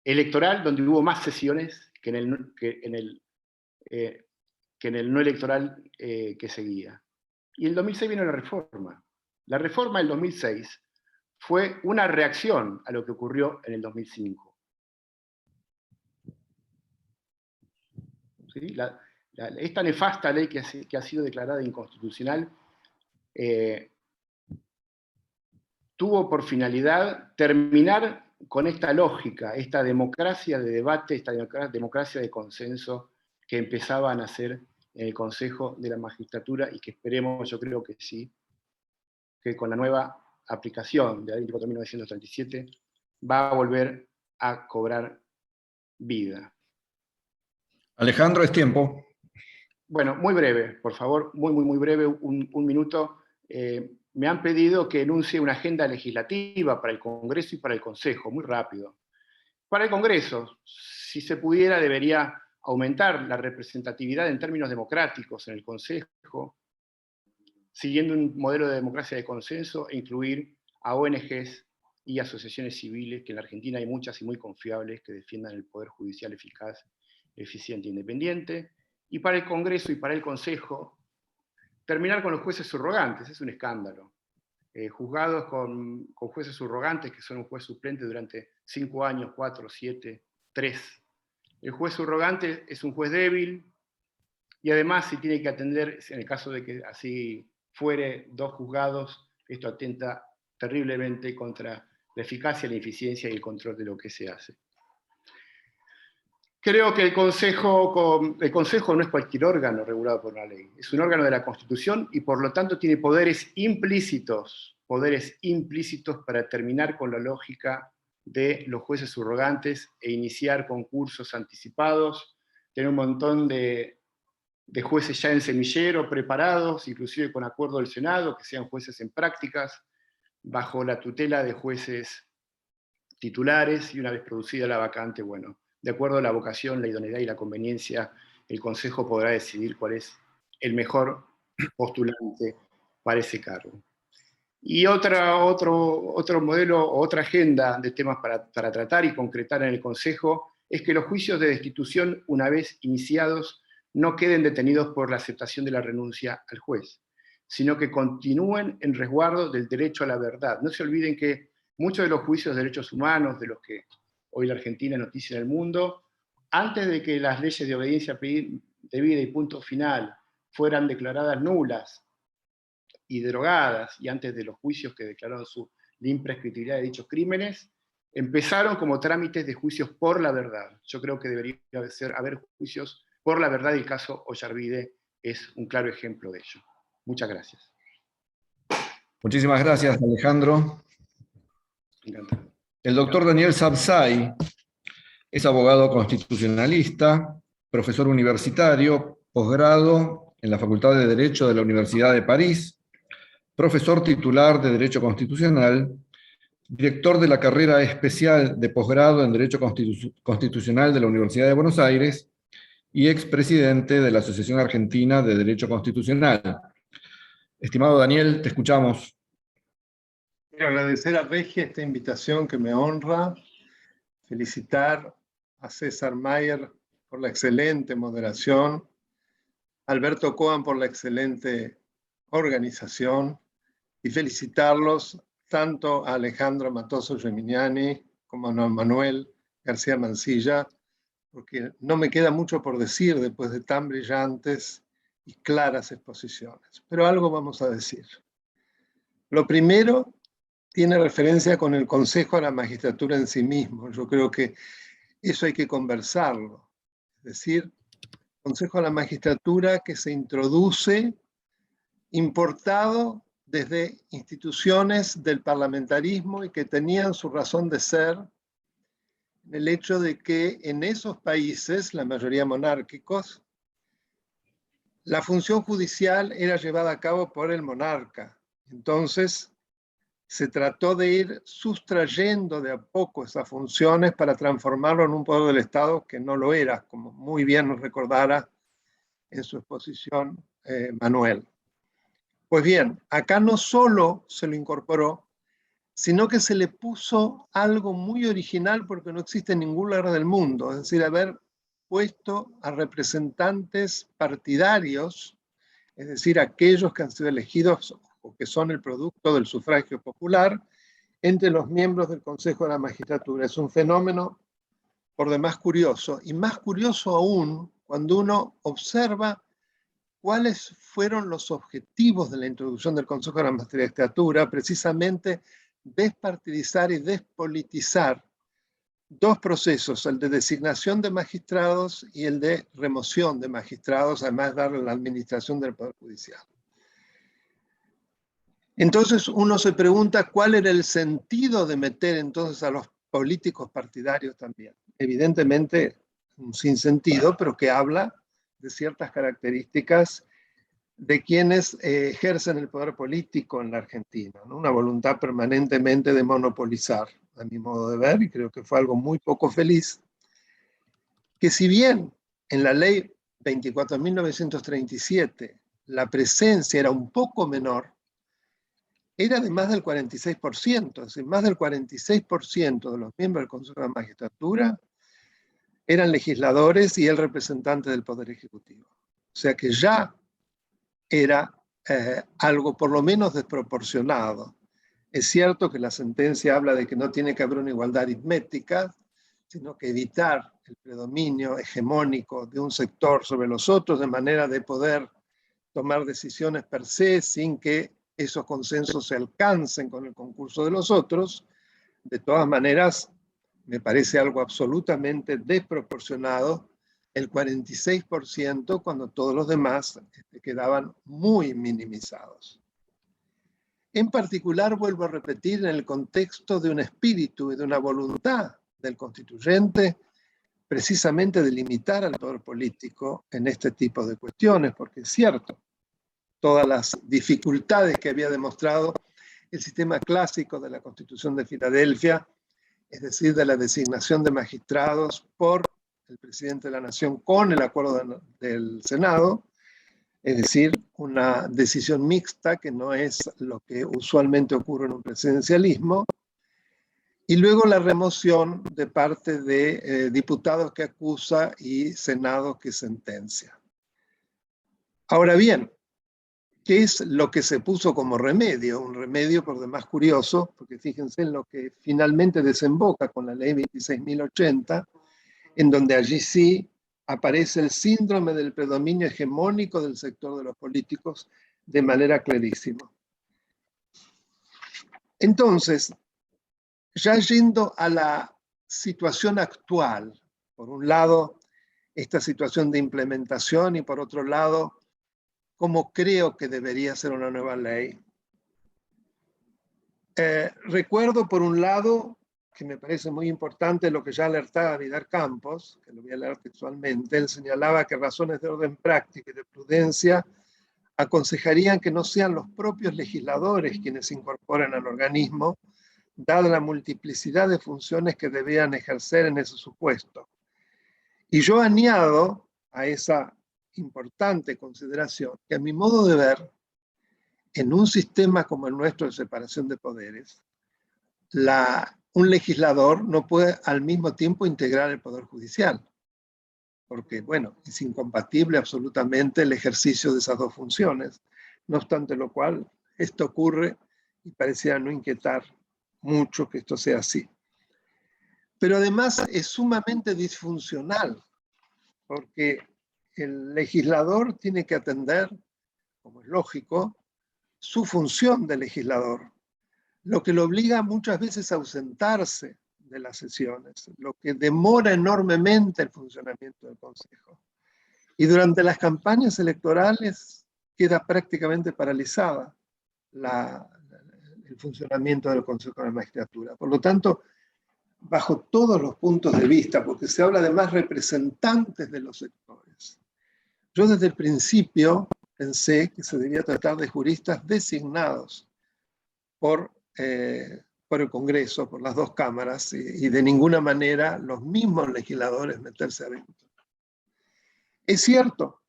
electoral donde hubo más sesiones que en el no electoral que seguía. Y en el 2006 vino la reforma. La reforma del 2006 fue una reacción a lo que ocurrió en el 2005. ¿Sí? Esta nefasta ley que ha sido declarada inconstitucional tuvo por finalidad terminar con esta lógica, esta democracia de debate, esta democracia de consenso que empezaba a nacer en el Consejo de la Magistratura y que esperemos, yo creo que sí, que con la nueva aplicación de la Ley 24.937 va a volver a cobrar vida. Alejandro, es tiempo. Bueno, muy breve, por favor, muy breve, un minuto. Me han pedido que enuncie una agenda legislativa para el Congreso y para el Consejo, muy rápido. Para el Congreso, si se pudiera, debería aumentar la representatividad en términos democráticos en el Consejo, siguiendo un modelo de democracia de consenso, e incluir a ONGs y asociaciones civiles, que en la Argentina hay muchas y muy confiables, que defiendan el Poder Judicial eficaz, eficiente e independiente. Y para el Congreso y para el Consejo, terminar con los jueces subrogantes, es un escándalo. Juzgados con jueces subrogantes, que son un juez suplente durante 5 años, 4, 7, 3. El juez subrogante es un juez débil, y además si tiene que atender, en el caso de que así fuere, 2 juzgados, esto atenta terriblemente contra la eficacia, la eficiencia y el control de lo que se hace. Creo que el Consejo no es cualquier órgano regulado por una ley, es un órgano de la Constitución y por lo tanto tiene poderes implícitos para terminar con la lógica de los jueces subrogantes e iniciar concursos anticipados, tener un montón de jueces ya en semillero, preparados, inclusive con acuerdo del Senado, que sean jueces en prácticas, bajo la tutela de jueces titulares, y una vez producida la vacante, bueno, de acuerdo a la vocación, la idoneidad y la conveniencia, el Consejo podrá decidir cuál es el mejor postulante para ese cargo. Y otro modelo, otra agenda de temas para tratar y concretar en el Consejo, es que los juicios de destitución, una vez iniciados, no queden detenidos por la aceptación de la renuncia al juez, sino que continúen en resguardo del derecho a la verdad. No se olviden que muchos de los juicios de derechos humanos, de los que hoy la Argentina es noticia en el mundo, antes de que las leyes de obediencia debida y punto final fueran declaradas nulas y derogadas, y antes de los juicios que declararon su imprescriptibilidad de dichos crímenes, empezaron como trámites de juicios por la verdad. Yo creo que debería haber juicios por la verdad, y el caso Ollarvide es un claro ejemplo de ello. Muchas gracias. Muchísimas gracias, Alejandro. Encantado. El doctor Daniel Sabzai es abogado constitucionalista, profesor universitario, posgrado en la Facultad de Derecho de la Universidad de París, profesor titular de Derecho Constitucional, director de la carrera especial de posgrado en Derecho Constitucional de la Universidad de Buenos Aires y expresidente de la Asociación Argentina de Derecho Constitucional. Estimado Daniel, te escuchamos. Quiero agradecer a Regia esta invitación que me honra, felicitar a César Mayer por la excelente moderación, a Alberto Cohen por la excelente organización, y felicitarlos tanto a Alejandro Matoso Geminiani como a Manuel García Mansilla, porque no me queda mucho por decir después de tan brillantes y claras exposiciones, pero algo vamos a decir. Lo primero tiene referencia con el Consejo de la Magistratura en sí mismo. Yo creo que eso hay que conversarlo. Es decir, Consejo de la Magistratura que se introduce importado desde instituciones del parlamentarismo y que tenían su razón de ser en el hecho de que en esos países, la mayoría monárquicos, la función judicial era llevada a cabo por el monarca. Entonces, se trató de ir sustrayendo de a poco esas funciones para transformarlo en un poder del Estado que no lo era, como muy bien nos recordara en su exposición Manuel. Pues bien, acá no solo se lo incorporó, sino que se le puso algo muy original porque no existe en ningún lugar del mundo, es decir, haber puesto a representantes partidarios, es decir, aquellos que han sido elegidos o que son el producto del sufragio popular, entre los miembros del Consejo de la Magistratura. Es un fenómeno por demás curioso, y más curioso aún cuando uno observa cuáles fueron los objetivos de la introducción del Consejo de la Magistratura, precisamente despartidizar y despolitizar dos procesos, el de designación de magistrados y el de remoción de magistrados, además de darle la administración del Poder Judicial. Entonces uno se pregunta cuál era el sentido de meter entonces a los políticos partidarios también. Evidentemente un sinsentido, pero que habla de ciertas características de quienes ejercen el poder político en la Argentina, ¿no? Una voluntad permanentemente de monopolizar, a mi modo de ver, y creo que fue algo muy poco feliz, que si bien en la ley 24.937 la presencia era un poco menor, era de más del 46%, es decir, más del 46% de los miembros del Consejo de la Magistratura eran legisladores y el representante del Poder Ejecutivo. O sea que ya era algo por lo menos desproporcionado. Es cierto que la sentencia habla de que no tiene que haber una igualdad aritmética, sino que evitar el predominio hegemónico de un sector sobre los otros, de manera de poder tomar decisiones per se sin que esos consensos se alcancen con el concurso de los otros. De todas maneras, me parece algo absolutamente desproporcionado el 46% cuando todos los demás quedaban muy minimizados. En particular, vuelvo a repetir, en el contexto de un espíritu y de una voluntad del constituyente, precisamente de limitar al poder político en este tipo de cuestiones, porque es cierto, todas las dificultades que había demostrado el sistema clásico de la Constitución de Filadelfia, es decir, de la designación de magistrados por el presidente de la Nación con el acuerdo del Senado, es decir, una decisión mixta que no es lo que usualmente ocurre en un presidencialismo, y luego la remoción de parte de diputados que acusa y Senado que sentencia. Ahora bien, ¿qué es lo que se puso como remedio? Un remedio por demás curioso, porque fíjense en lo que finalmente desemboca con la ley 26.080, en donde allí sí aparece el síndrome del predominio hegemónico del sector de los políticos de manera clarísima. Entonces, ya yendo a la situación actual, por un lado, esta situación de implementación y por otro lado, cómo creo que debería ser una nueva ley. Recuerdo, por un lado, que me parece muy importante lo que ya alertaba Vidal Campos, que lo voy a leer textualmente. Él señalaba que razones de orden práctico y de prudencia aconsejarían que no sean los propios legisladores quienes se incorporen al organismo, dada la multiplicidad de funciones que debían ejercer en ese supuesto. Y yo añado a esa importante consideración que, a mi modo de ver, en un sistema como el nuestro de separación de poderes, un legislador no puede al mismo tiempo integrar el Poder Judicial, porque, bueno, es incompatible absolutamente el ejercicio de esas dos funciones. No obstante lo cual, esto ocurre y pareciera no inquietar mucho que esto sea así. Pero además es sumamente disfuncional, porque el legislador tiene que atender, como es lógico, su función de legislador, lo que lo obliga muchas veces a ausentarse de las sesiones, lo que demora enormemente el funcionamiento del Consejo. Y durante las campañas electorales queda prácticamente paralizada el funcionamiento del Consejo de la Magistratura. Por lo tanto, bajo todos los puntos de vista, porque se habla de más representantes de los sectores, yo desde el principio pensé que se debía tratar de juristas designados por el Congreso, por las dos cámaras, y de ninguna manera los mismos legisladores meterse adentro. Es cierto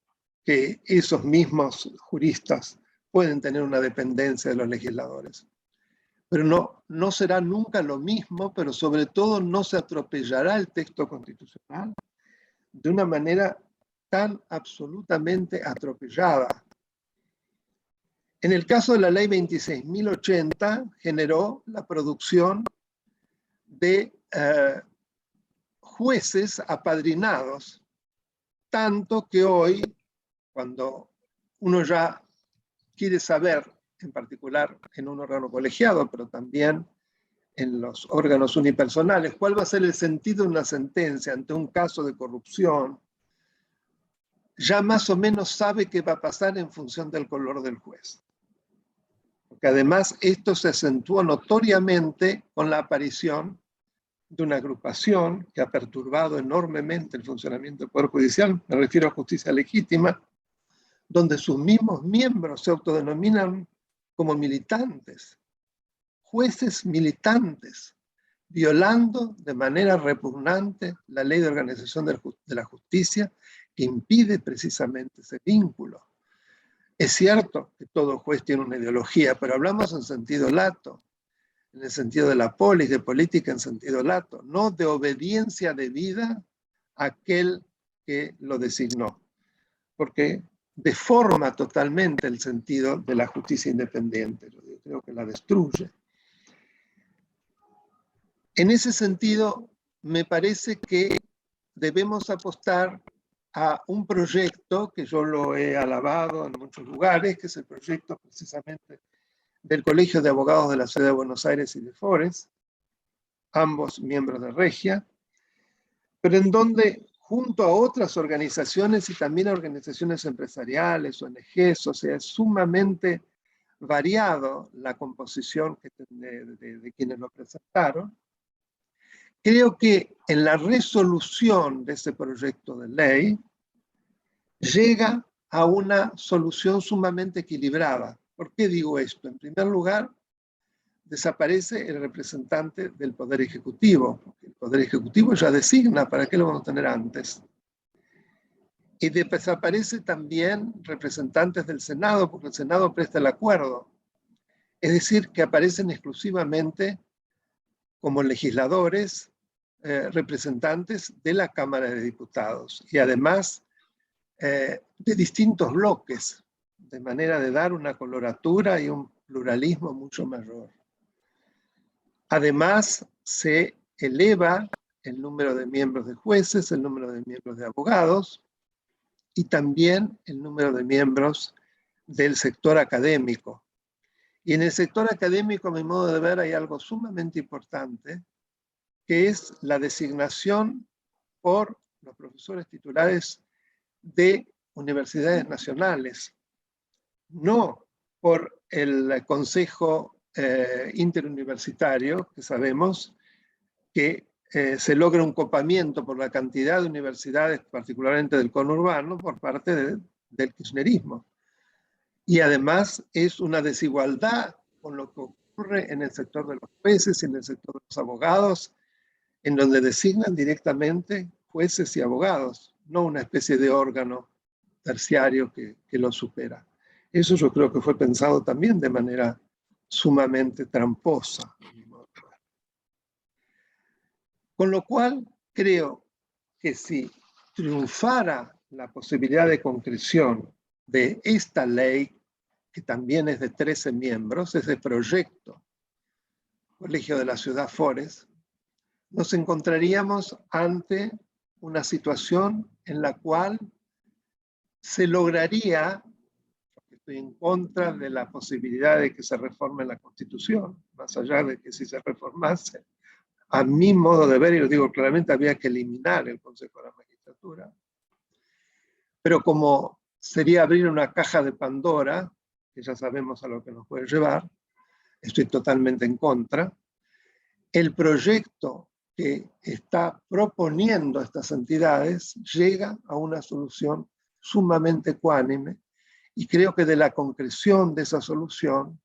que esos mismos juristas pueden tener una dependencia de los legisladores, pero no será nunca lo mismo, pero sobre todo no se atropellará el texto constitucional de una manera tan absolutamente atropellada. En el caso de la ley 26.080 generó la producción de jueces apadrinados, tanto que hoy, cuando uno ya quiere saber, en particular en un órgano colegiado, pero también en los órganos unipersonales, cuál va a ser el sentido de una sentencia ante un caso de corrupción, ya más o menos sabe qué va a pasar en función del color del juez. Porque además esto se acentuó notoriamente con la aparición de una agrupación que ha perturbado enormemente el funcionamiento del Poder Judicial, me refiero a Justicia Legítima, donde sus mismos miembros se autodenominan como militantes, jueces militantes, violando de manera repugnante la ley de organización de la justicia que impide precisamente ese vínculo. Es cierto que todo juez tiene una ideología, pero hablamos en sentido lato, en el sentido de la polis, de política en sentido lato, no de obediencia debida a aquel que lo designó, porque deforma totalmente el sentido de la justicia independiente. Yo creo que la destruye. En ese sentido, me parece que debemos apostar a un proyecto que yo lo he alabado en muchos lugares, que es el proyecto precisamente del Colegio de Abogados de la Ciudad de Buenos Aires y de Forez, ambos miembros de Regia, pero en donde junto a otras organizaciones y también a organizaciones empresariales, ONGs, o sea, es sumamente variado la composición de quienes lo presentaron. Creo que en la resolución de ese proyecto de ley llega a una solución sumamente equilibrada. ¿Por qué digo esto? En primer lugar, desaparece el representante del Poder Ejecutivo, porque el Poder Ejecutivo ya designa, ¿para qué lo vamos a tener antes? Y desaparece también representantes del Senado, porque el Senado presta el acuerdo. Es decir, que aparecen exclusivamente como legisladores, representantes de la Cámara de Diputados, y además de distintos bloques, de manera de dar una coloratura y un pluralismo mucho mayor. Además, se eleva el número de miembros de jueces, el número de miembros de abogados y también el número de miembros del sector académico. Y en el sector académico, a mi modo de ver, hay algo sumamente importante, que es la designación por los profesores titulares de universidades nacionales, no por el Consejo Interuniversitario, que sabemos que se logra un copamiento por la cantidad de universidades, particularmente del conurbano, por parte del kirchnerismo. Y además es una desigualdad con lo que ocurre en el sector de los jueces y en el sector de los abogados, en donde designan directamente jueces y abogados, no una especie de órgano terciario que lo supera. Eso yo creo que fue pensado también de manera sumamente tramposa. Con lo cual, creo que si triunfara la posibilidad de concreción de esta ley, que también es de 13 miembros, ese proyecto, Colegio de la Ciudad Forez, nos encontraríamos ante una situación en la cual se lograría, porque estoy en contra de la posibilidad de que se reforme la Constitución, más allá de que si se reformase, a mi modo de ver, y lo digo claramente, había que eliminar el Consejo de la Magistratura, pero como sería abrir una caja de Pandora, que ya sabemos a lo que nos puede llevar, estoy totalmente en contra. El proyecto que está proponiendo estas entidades llega a una solución sumamente ecuánime, y creo que de la concreción de esa solución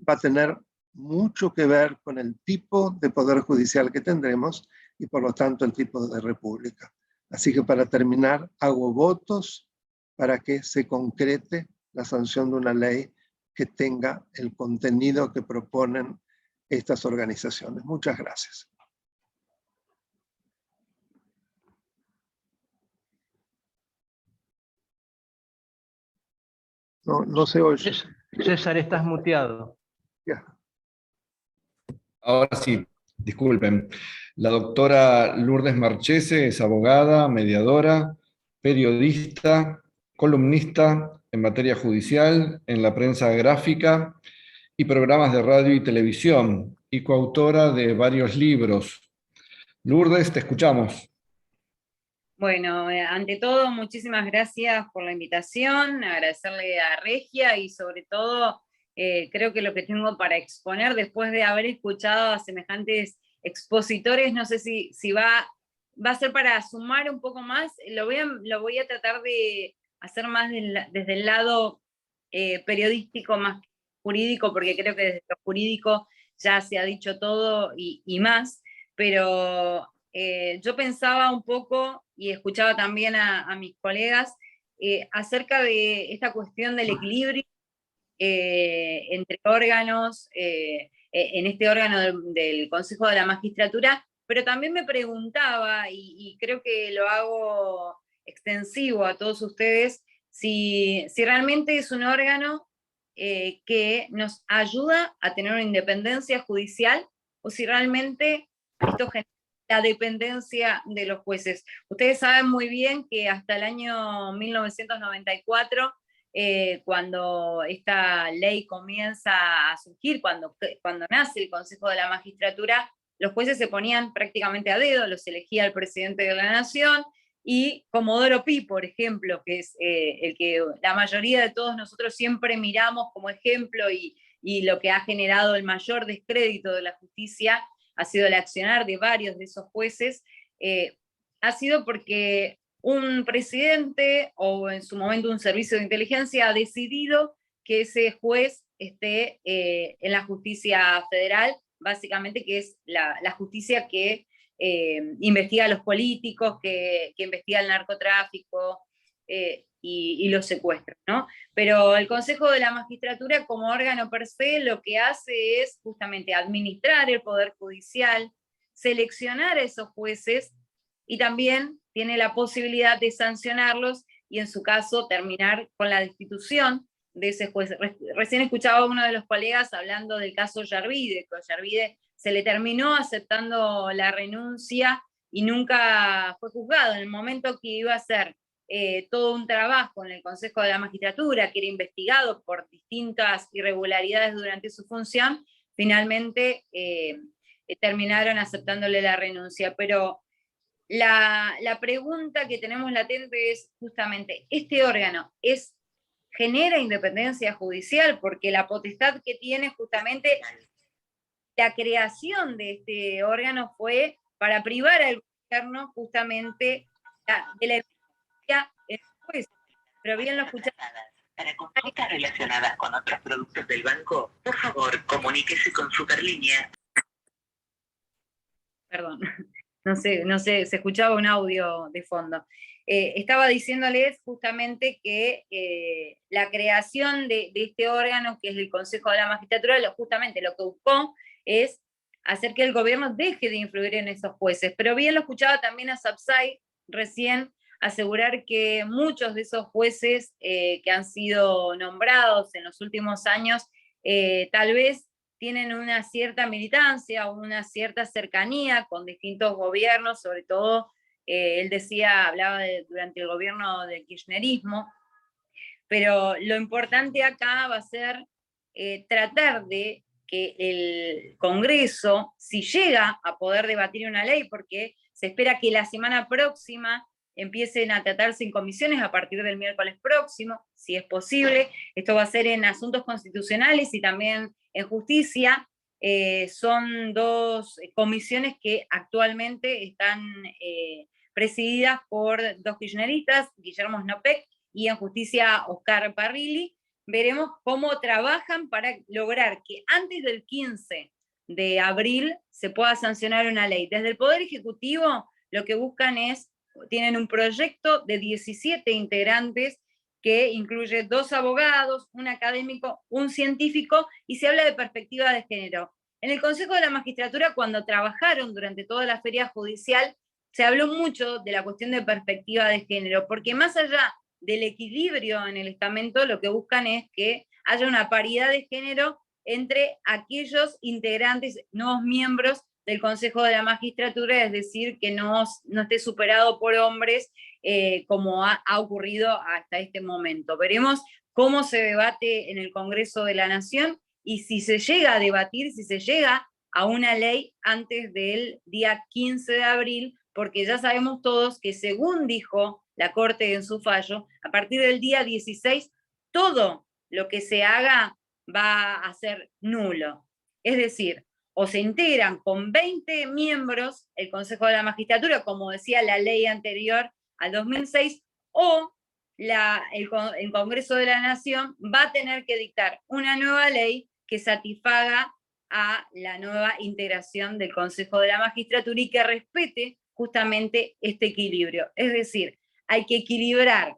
va a tener mucho que ver con el tipo de poder judicial que tendremos y por lo tanto el tipo de república. Así que para terminar, hago votos para que se concrete la sanción de una ley que tenga el contenido que proponen estas organizaciones. Muchas gracias. No se oye. César, estás muteado. Ya. Ahora sí, disculpen. La doctora Lourdes Marchese es abogada, mediadora, periodista, columnista en materia judicial, en la prensa gráfica y programas de radio y televisión, y coautora de varios libros. Lourdes, te escuchamos. Bueno, ante todo, muchísimas gracias por la invitación, agradecerle a Regia y sobre todo creo que lo que tengo para exponer después de haber escuchado a semejantes expositores, no sé si va a ser para sumar un poco más, lo voy a tratar de hacer más desde el lado periodístico, más jurídico, porque creo que desde lo jurídico ya se ha dicho todo y más, pero yo pensaba un poco y escuchaba también a mis colegas acerca de esta cuestión del equilibrio entre órganos, en este órgano del Consejo de la Magistratura, pero también me preguntaba, y creo que lo hago extensivo a todos ustedes, si realmente es un órgano que nos ayuda a tener una independencia judicial, o si realmente esto genera la dependencia de los jueces. Ustedes saben muy bien que hasta el año 1994, cuando esta ley comienza a surgir, cuando nace el Consejo de la Magistratura, los jueces se ponían prácticamente a dedo, los elegía el presidente de la Nación, y Comodoro Pi, por ejemplo, que es el que la mayoría de todos nosotros siempre miramos como ejemplo y lo que ha generado el mayor descrédito de la justicia, ha sido el accionar de varios de esos jueces, ha sido porque un presidente o en su momento un servicio de inteligencia ha decidido que ese juez esté en la justicia federal, básicamente que es la justicia que investiga a los políticos, que investiga el narcotráfico y los secuestros, ¿no? Pero el Consejo de la Magistratura como órgano per se lo que hace es justamente administrar el Poder Judicial, seleccionar a esos jueces y también tiene la posibilidad de sancionarlos y en su caso terminar con la destitución de ese juez. Recién escuchaba a uno de los colegas hablando del caso Yarvide, que a Yarvide se le terminó aceptando la renuncia y nunca fue juzgado. En el momento que iba a hacer todo un trabajo en el Consejo de la Magistratura, que era investigado por distintas irregularidades durante su función, finalmente terminaron aceptándole la renuncia. Pero la pregunta que tenemos latente es justamente, ¿este órgano genera independencia judicial? Porque la potestad que tiene justamente la creación de este órgano fue para privar al gobierno justamente de la eficacia en el juez. Pero bien lo escucharon. Para consultas relacionadas con otros productos del banco, por favor, comuníquese con Superlínea. Perdón, no sé, se escuchaba un audio de fondo. Estaba diciéndoles justamente que la creación de este órgano, que es el Consejo de la Magistratura, justamente lo que buscó es hacer que el gobierno deje de influir en esos jueces. Pero bien lo escuchaba también a Sapsay recién asegurar que muchos de esos jueces que han sido nombrados en los últimos años tal vez tienen una cierta militancia o una cierta cercanía con distintos gobiernos, sobre todo, él hablaba durante el gobierno del kirchnerismo, pero lo importante acá va a ser tratar de que el Congreso, si llega a poder debatir una ley, porque se espera que la semana próxima empiecen a tratarse en comisiones a partir del miércoles próximo, si es posible. Esto va a ser en asuntos constitucionales y también en justicia. Son 2 comisiones que actualmente están presididas por 2 kirchneristas, Guillermo Snopek, y en justicia Oscar Parrilli. Veremos cómo trabajan para lograr que antes del 15 de abril se pueda sancionar una ley. Desde el Poder Ejecutivo lo que buscan tienen un proyecto de 17 integrantes que incluye 2 abogados, un académico, un científico, y se habla de perspectiva de género. En el Consejo de la Magistratura, cuando trabajaron durante toda la feria judicial, se habló mucho de la cuestión de perspectiva de género, porque más allá del equilibrio en el estamento, lo que buscan es que haya una paridad de género entre aquellos integrantes, nuevos miembros del Consejo de la Magistratura, es decir, que no esté superado por hombres, como ha ocurrido hasta este momento. Veremos cómo se debate en el Congreso de la Nación, y si se llega a debatir, si se llega a una ley antes del día 15 de abril, porque ya sabemos todos que, según dijo la Corte en su fallo, a partir del día 16, todo lo que se haga va a ser nulo. Es decir, o se integran con 20 miembros el Consejo de la Magistratura, como decía la ley anterior al 2006, o el Congreso de la Nación va a tener que dictar una nueva ley que satisfaga a la nueva integración del Consejo de la Magistratura y que respete justamente este equilibrio. Es decir, hay que equilibrar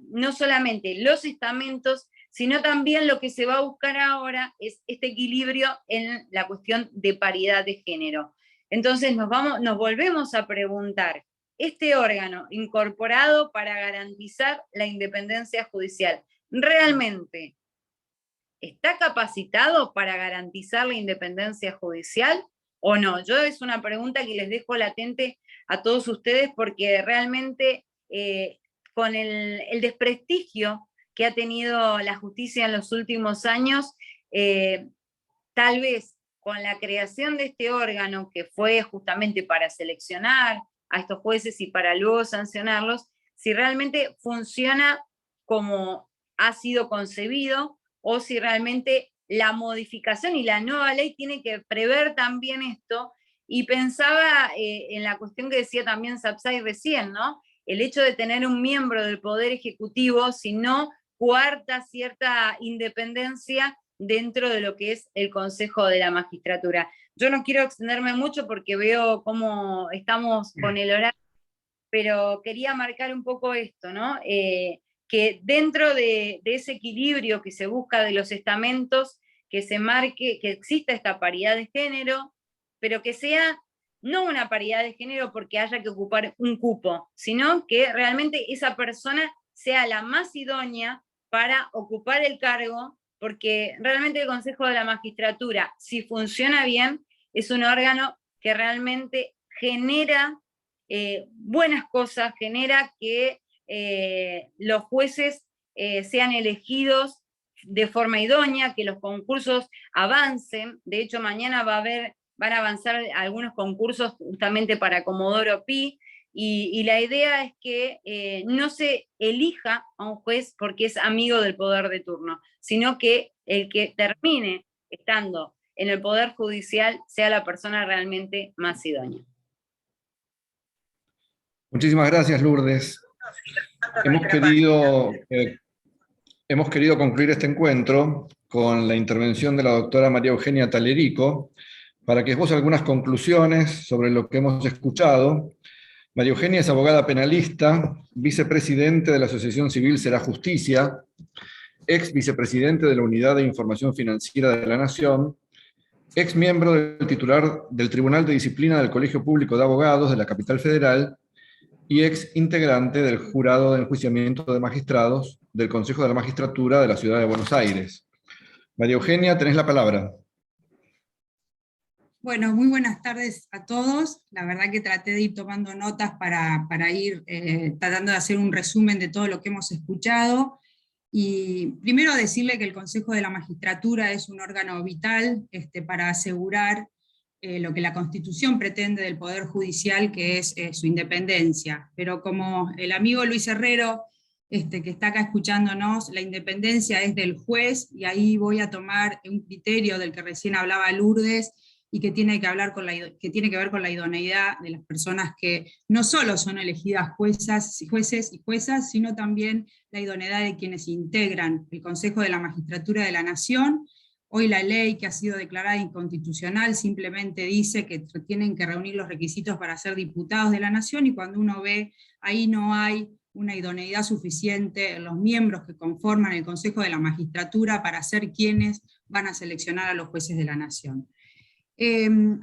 no solamente los estamentos, sino también lo que se va a buscar ahora es este equilibrio en la cuestión de paridad de género. Entonces nos volvemos a preguntar, este órgano incorporado para garantizar la independencia judicial, ¿realmente está capacitado para garantizar la independencia judicial o no? Es una pregunta que les dejo latente a todos ustedes, porque realmente con el desprestigio que ha tenido la justicia en los últimos años, tal vez con la creación de este órgano, que fue justamente para seleccionar a estos jueces y para luego sancionarlos, si realmente funciona como ha sido concebido, o si realmente la modificación y la nueva ley tiene que prever también esto. Y pensaba en la cuestión que decía también Sapsay recién, ¿no? El hecho de tener un miembro del Poder Ejecutivo, si no coarta cierta independencia dentro de lo que es el Consejo de la Magistratura. Yo no quiero extenderme mucho porque veo cómo estamos con el horario, pero quería marcar un poco esto, ¿no? Que dentro de ese equilibrio que se busca de los estamentos, que se marque, que exista esta paridad de género, pero que sea no una paridad de género porque haya que ocupar un cupo, sino que realmente esa persona sea la más idónea para ocupar el cargo, porque realmente el Consejo de la Magistratura, si funciona bien, es un órgano que realmente genera buenas cosas, genera que los jueces sean elegidos de forma idónea, que los concursos avancen. De hecho, mañana van a avanzar algunos concursos justamente para Comodoro Pi, y la idea es que no se elija a un juez porque es amigo del poder de turno, sino que el que termine estando en el Poder Judicial sea la persona realmente más idónea. Muchísimas gracias, Lourdes. Hemos querido concluir este encuentro con la intervención de la doctora María Eugenia Talerico, para que esboce algunas conclusiones sobre lo que hemos escuchado. María Eugenia es abogada penalista, vicepresidente de la Asociación Civil Será Justicia, ex vicepresidente de la Unidad de Información Financiera de la Nación, ex miembro del titular del Tribunal de Disciplina del Colegio Público de Abogados de la Capital Federal y ex integrante del Jurado de Enjuiciamiento de Magistrados del Consejo de la Magistratura de la Ciudad de Buenos Aires. María Eugenia, tenés la palabra. Bueno, muy buenas tardes a todos. La verdad que traté de ir tomando notas para ir tratando de hacer un resumen de todo lo que hemos escuchado. Y primero decirle que el Consejo de la Magistratura es un órgano vital para asegurar lo que la Constitución pretende del Poder Judicial, que es su independencia. Pero como el amigo Luis Herrero, que está acá escuchándonos, la independencia es del juez, y ahí voy a tomar un criterio del que recién hablaba Lourdes, y que tiene que ver con la idoneidad de las personas que no solo son elegidas jueces y juezas, sino también la idoneidad de quienes integran el Consejo de la Magistratura de la Nación. Hoy la ley, que ha sido declarada inconstitucional, simplemente dice que tienen que reunir los requisitos para ser diputados de la Nación, y cuando uno ve, ahí no hay una idoneidad suficiente en los miembros que conforman el Consejo de la Magistratura para ser quienes van a seleccionar a los jueces de la Nación.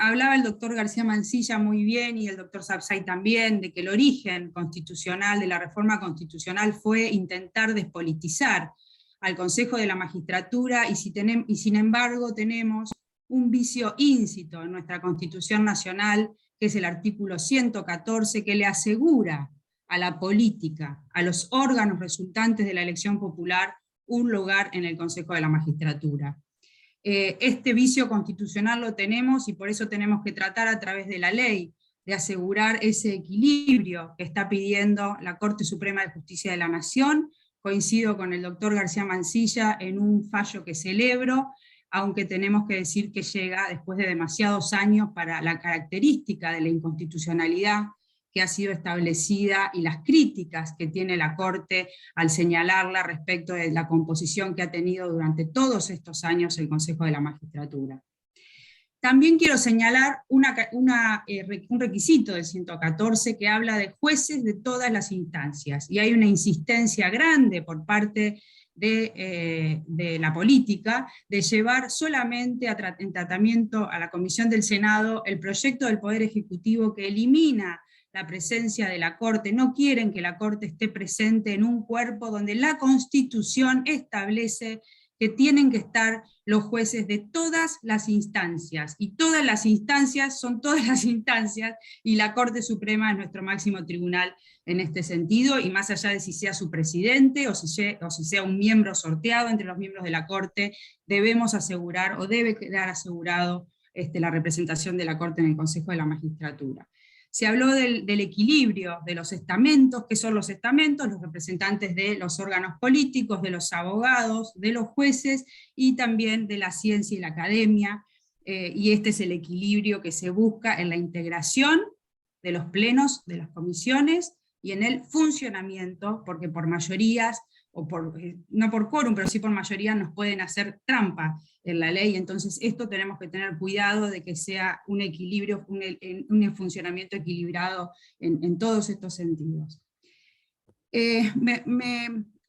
Hablaba el doctor García Mansilla muy bien, y el doctor Sapsay también, de que el origen constitucional de la reforma constitucional fue intentar despolitizar al Consejo de la Magistratura, y sin embargo tenemos un vicio íncito en nuestra Constitución Nacional, que es el artículo 114, que le asegura a la política, a los órganos resultantes de la elección popular, un lugar en el Consejo de la Magistratura. Este vicio constitucional lo tenemos, y por eso tenemos que tratar a través de la ley de asegurar ese equilibrio que está pidiendo la Corte Suprema de Justicia de la Nación. Coincido con el doctor García Mansilla en un fallo que celebro, aunque tenemos que decir que llega después de demasiados años para la característica de la inconstitucionalidad que ha sido establecida y las críticas que tiene la Corte al señalarla respecto de la composición que ha tenido durante todos estos años el Consejo de la Magistratura. También quiero señalar un requisito del 114 que habla de jueces de todas las instancias, y hay una insistencia grande por parte de la política de llevar solamente en tratamiento a la Comisión del Senado el proyecto del Poder Ejecutivo que elimina la presencia de la Corte. No quieren que la Corte esté presente en un cuerpo donde la Constitución establece que tienen que estar los jueces de todas las instancias, y todas las instancias son todas las instancias, y la Corte Suprema es nuestro máximo tribunal en este sentido, y más allá de si sea su presidente o si sea un miembro sorteado entre los miembros de la Corte, debemos asegurar, o debe quedar asegurado, la representación de la Corte en el Consejo de la Magistratura. Se habló del equilibrio de los estamentos. ¿Qué son los estamentos? Los representantes de los órganos políticos, de los abogados, de los jueces, y también de la ciencia y la academia, y este es el equilibrio que se busca en la integración de los plenos de las comisiones, y en el funcionamiento, porque por mayorías, no por quórum, pero sí por mayoría, nos pueden hacer trampa en la ley. Entonces esto tenemos que tener cuidado de que sea un equilibrio, un funcionamiento equilibrado en todos estos sentidos.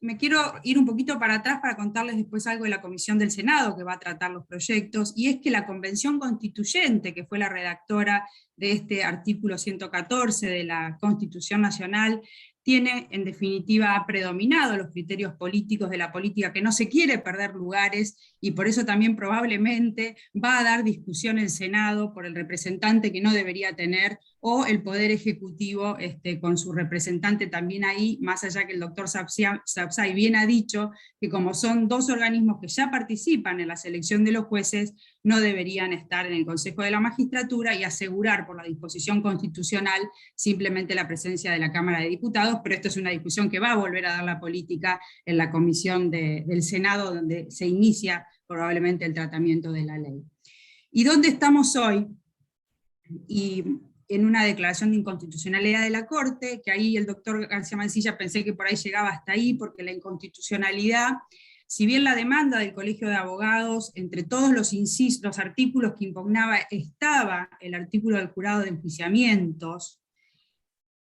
Me quiero ir un poquito para atrás para contarles después algo de la Comisión del Senado que va a tratar los proyectos, y es que la Convención Constituyente, que fue la redactora de este artículo 114 de la Constitución Nacional, tiene, en definitiva, ha predominado los criterios políticos de la política, que no se quiere perder lugares, y por eso también probablemente va a dar discusión el Senado por el representante que no debería tener, o el Poder Ejecutivo con su representante también ahí, más allá que el doctor Sapsay bien ha dicho que como son dos organismos que ya participan en la selección de los jueces, no deberían estar en el Consejo de la Magistratura, y asegurar por la disposición constitucional simplemente la presencia de la Cámara de Diputados, pero esto es una discusión que va a volver a dar la política en la Comisión del Senado, donde se inicia probablemente el tratamiento de la ley. ¿Y dónde estamos hoy? Y en una declaración de inconstitucionalidad de la Corte, que ahí el doctor García Mansilla pensé que por ahí llegaba hasta ahí, porque la inconstitucionalidad, si bien la demanda del Colegio de Abogados, entre todos los artículos que impugnaba, estaba el artículo del jurado de enjuiciamientos,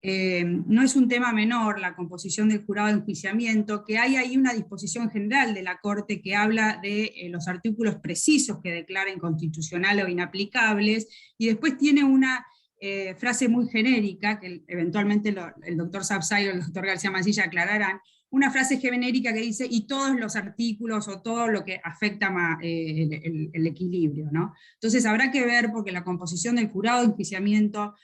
no es un tema menor la composición del jurado de enjuiciamiento, que hay ahí una disposición general de la Corte que habla de los artículos precisos que declaren constitucional o inaplicables, y después tiene una frase muy genérica, que eventualmente el doctor Sapsay o el doctor García Mansilla aclararán, una frase genérica que dice, y todos los artículos o todo lo que afecta el equilibrio, ¿no? Entonces habrá que ver, porque la composición del jurado de enjuiciamiento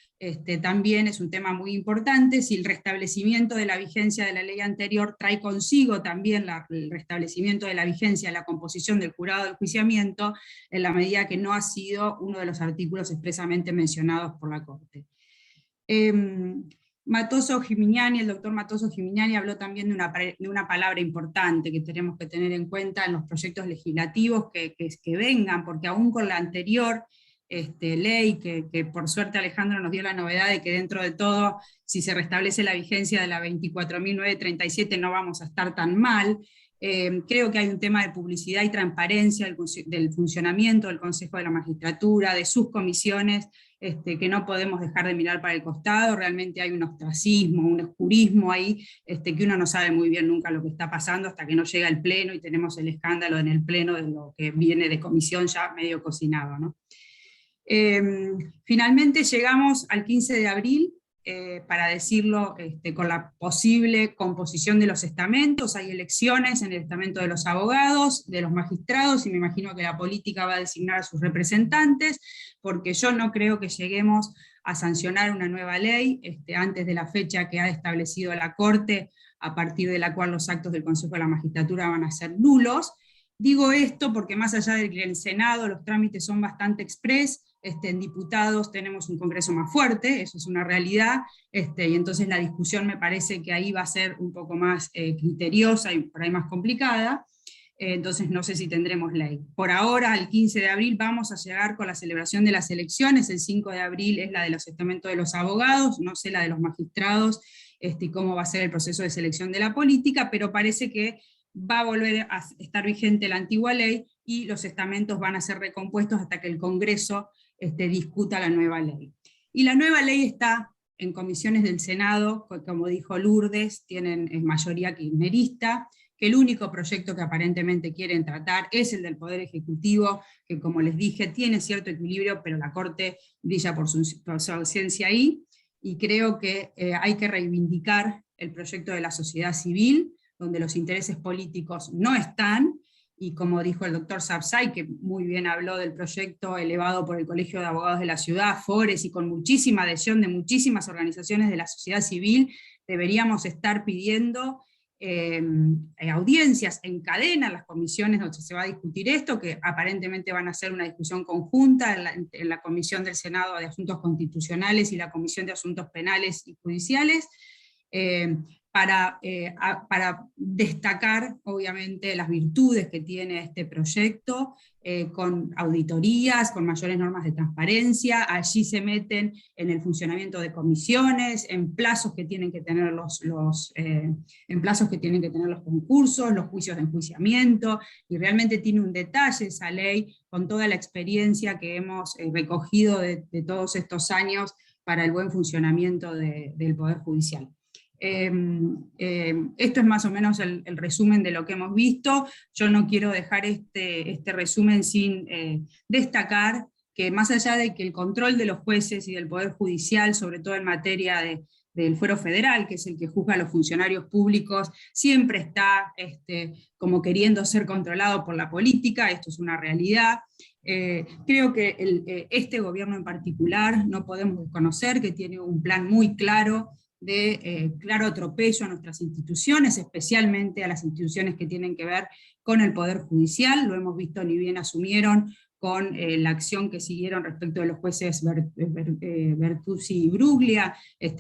también es un tema muy importante, si el restablecimiento de la vigencia de la ley anterior trae consigo también el restablecimiento de la vigencia de la composición del jurado de enjuiciamiento, en la medida que no ha sido uno de los artículos expresamente mencionados por la Corte. Matoso Gimignani, el doctor Matoso Gimignani habló también de una palabra importante que tenemos que tener en cuenta en los proyectos legislativos que vengan, porque aún con la anterior ley, que por suerte Alejandro nos dio la novedad de que dentro de todo, si se restablece la vigencia de la 24.937 no vamos a estar tan mal. Creo que hay un tema de publicidad y transparencia del funcionamiento del Consejo de la Magistratura, de sus comisiones, que no podemos dejar de mirar para el costado. Realmente hay un ostracismo, un oscurismo ahí, que uno no sabe muy bien nunca lo que está pasando hasta que no llega el pleno y tenemos el escándalo en el pleno de lo que viene de comisión ya medio cocinado, ¿no? Finalmente llegamos al 15 de abril, para decirlo con la posible composición de los estamentos. Hay elecciones en el estamento de los abogados, de los magistrados, y me imagino que la política va a designar a sus representantes, porque yo no creo que lleguemos a sancionar una nueva ley antes de la fecha que ha establecido la Corte, a partir de la cual los actos del Consejo de la Magistratura van a ser nulos. Digo esto porque más allá de que en el Senado los trámites son bastante express, en diputados tenemos un Congreso más fuerte, eso es una realidad, y entonces la discusión me parece que ahí va a ser un poco más criteriosa y por ahí más complicada, entonces no sé si tendremos ley. Por ahora, el 15 de abril vamos a llegar con la celebración de las elecciones, el 5 de abril es la de los estamentos de los abogados, no sé la de los magistrados, y cómo va a ser el proceso de selección de la política, pero parece que va a volver a estar vigente la antigua ley, y los estamentos van a ser recompuestos hasta que el Congreso discuta la nueva ley. Y la nueva ley está en comisiones del Senado, como dijo Lourdes, tienen mayoría kirchnerista, que el único proyecto que aparentemente quieren tratar es el del Poder Ejecutivo, que como les dije, tiene cierto equilibrio, pero la Corte brilla por su ausencia ahí, y creo que hay que reivindicar el proyecto de la sociedad civil, donde los intereses políticos no están, y como dijo el doctor Sapsay, que muy bien habló del proyecto elevado por el Colegio de Abogados de la Ciudad, Fores, y con muchísima adhesión de muchísimas organizaciones de la sociedad civil, deberíamos estar pidiendo audiencias en cadena en las comisiones donde se va a discutir esto, que aparentemente van a ser una discusión conjunta en la Comisión del Senado de Asuntos Constitucionales y la Comisión de Asuntos Penales y Judiciales, para destacar, obviamente, las virtudes que tiene este proyecto, con auditorías, con mayores normas de transparencia. Allí se meten en el funcionamiento de comisiones, en plazos que tienen que tener los concursos, los juicios de enjuiciamiento, y realmente tiene un detalle esa ley, con toda la experiencia que hemos recogido de todos estos años para el buen funcionamiento del Poder Judicial. Esto es más o menos el resumen de lo que hemos visto. Yo no quiero dejar este resumen sin destacar que, más allá de que el control de los jueces y del Poder Judicial, sobre todo en materia del fuero federal, que es el que juzga a los funcionarios públicos, siempre está como queriendo ser controlado por la política. Esto es una realidad. Creo que este gobierno en particular no podemos desconocer que tiene un plan muy claro de claro atropello a nuestras instituciones, especialmente a las instituciones que tienen que ver con el Poder Judicial. Lo hemos visto, ni bien asumieron, con la acción que siguieron respecto de los jueces Bertuzzi y Bruglia,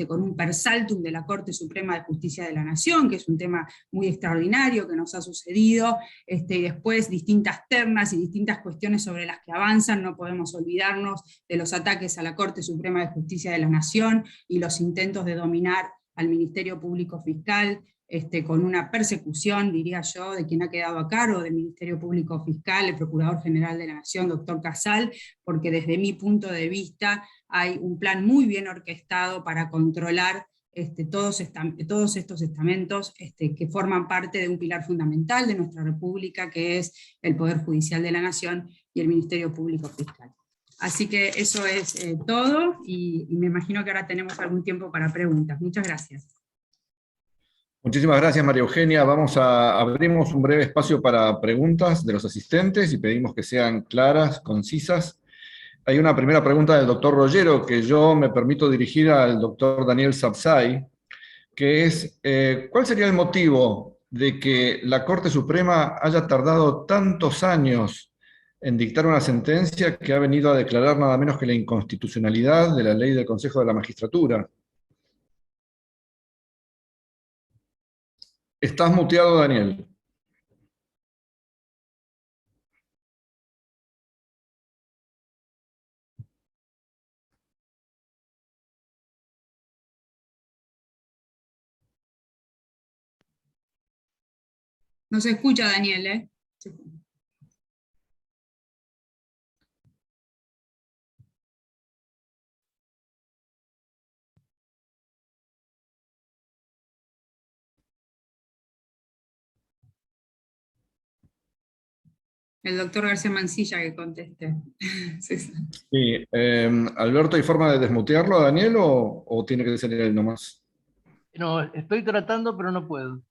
con un persaltum de la Corte Suprema de Justicia de la Nación, que es un tema muy extraordinario que nos ha sucedido, y después distintas ternas y distintas cuestiones sobre las que avanzan. No podemos olvidarnos de los ataques a la Corte Suprema de Justicia de la Nación, y los intentos de dominar al Ministerio Público Fiscal, con una persecución, diría yo, de quien ha quedado a cargo del Ministerio Público Fiscal, el Procurador General de la Nación, doctor Casal, porque desde mi punto de vista hay un plan muy bien orquestado para controlar todos estos estamentos que forman parte de un pilar fundamental de nuestra República, que es el Poder Judicial de la Nación y el Ministerio Público Fiscal. Así que eso es todo, y me imagino que ahora tenemos algún tiempo para preguntas. Muchas gracias. Muchísimas gracias, María Eugenia. Abrimos un breve espacio para preguntas de los asistentes y pedimos que sean claras, concisas. Hay una primera pregunta del doctor Rollero que yo me permito dirigir al doctor Daniel Sapsay, que es, ¿cuál sería el motivo de que la Corte Suprema haya tardado tantos años en dictar una sentencia que ha venido a declarar nada menos que la inconstitucionalidad de la ley del Consejo de la Magistratura? Estás muteado, Daniel. No se escucha, Daniel, ¿eh? El doctor García Mancilla que conteste. César. Sí, Alberto, ¿hay forma de desmutearlo a Daniel o tiene que ser él nomás? No, estoy tratando, pero no puedo.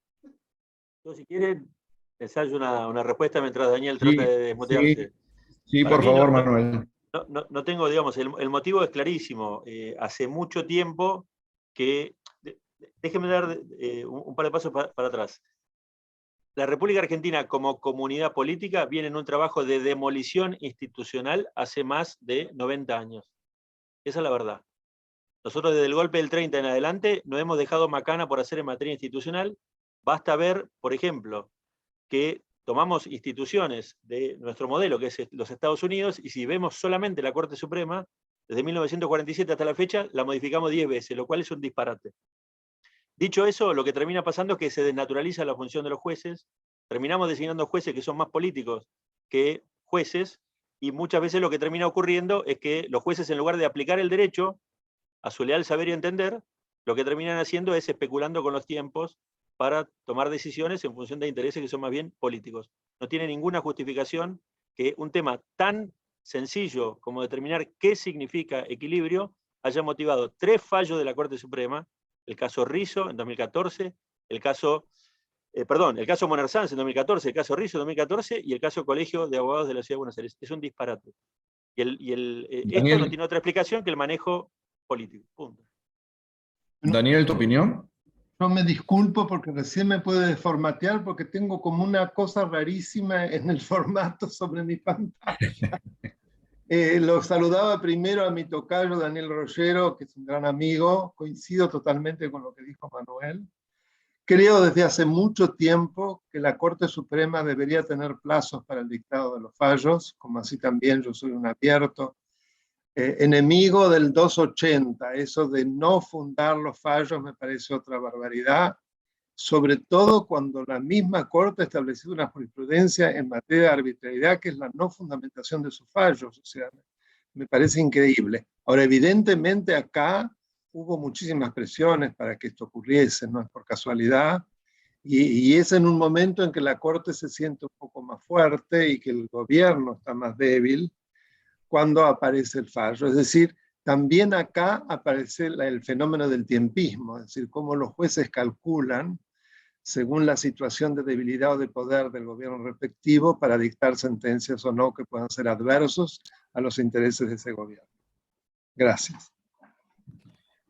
Yo, si quieren, ensayo una respuesta mientras Daniel Sí, trata de desmutearse. sí, Para por mí favor, Manuel. no tengo, digamos, el motivo es clarísimo. Hace mucho tiempo que, déjenme dar un par de pasos para atrás. La República Argentina como comunidad política viene en un trabajo de demolición institucional hace más de 90 años. Esa es la verdad. Nosotros desde el golpe del 30 en adelante no hemos dejado macana por hacer en materia institucional. Basta ver, por ejemplo, que tomamos instituciones de nuestro modelo, que es los Estados Unidos, y si vemos solamente la Corte Suprema, desde 1947 hasta la fecha, la modificamos 10 veces, lo cual es un disparate. Dicho eso, lo que termina pasando es que se desnaturaliza la función de los jueces, terminamos designando jueces que son más políticos que jueces, y muchas veces lo que termina ocurriendo es que los jueces, en lugar de aplicar el derecho a su leal saber y entender, lo que terminan haciendo es especulando con los tiempos para tomar decisiones en función de intereses que son más bien políticos. No tiene ninguna justificación que un tema tan sencillo como determinar qué significa equilibrio haya motivado 3 fallos de la Corte Suprema, el caso Rizzo en 2014, el caso Moner Sanz en 2014, el caso Rizzo en 2014 y el caso Colegio de Abogados de la Ciudad de Buenos Aires. Es un disparate. Esto no tiene otra explicación que el manejo político. Punto. Daniel, ¿tu opinión? Yo me disculpo porque recién me puede desformatear porque tengo como una cosa rarísima en el formato sobre mi pantalla. Lo saludaba primero a mi tocayo Daniel Rollero, que es un gran amigo, coincido totalmente con lo que dijo Manuel. Creo desde hace mucho tiempo que la Corte Suprema debería tener plazos para el dictado de los fallos, como así también yo soy un abierto enemigo del 280. Eso de no fundar los fallos me parece otra barbaridad, sobre todo cuando la misma Corte ha establecido una jurisprudencia en materia de arbitrariedad, que es la no fundamentación de sus fallos. O sea, me parece increíble. Ahora, evidentemente acá hubo muchísimas presiones para que esto ocurriese, no es por casualidad, y es en un momento en que la Corte se siente un poco más fuerte y que el gobierno está más débil cuando aparece el fallo. Es decir, también acá aparece el fenómeno del tiempismo, es decir, cómo los jueces calculan según la situación de debilidad o de poder del gobierno respectivo para dictar sentencias o no que puedan ser adversos a los intereses de ese gobierno. Gracias.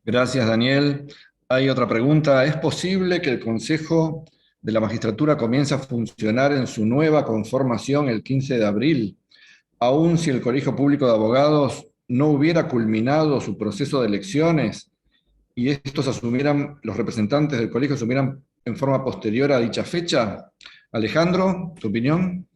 Gracias, Daniel. Hay otra pregunta. ¿Es posible que el Consejo de la Magistratura comience a funcionar en su nueva conformación el 15 de abril, aun si el Colegio Público de Abogados no hubiera culminado su proceso de elecciones y los representantes del colegio asumieran en forma posterior a dicha fecha? Alejandro, ¿tu opinión?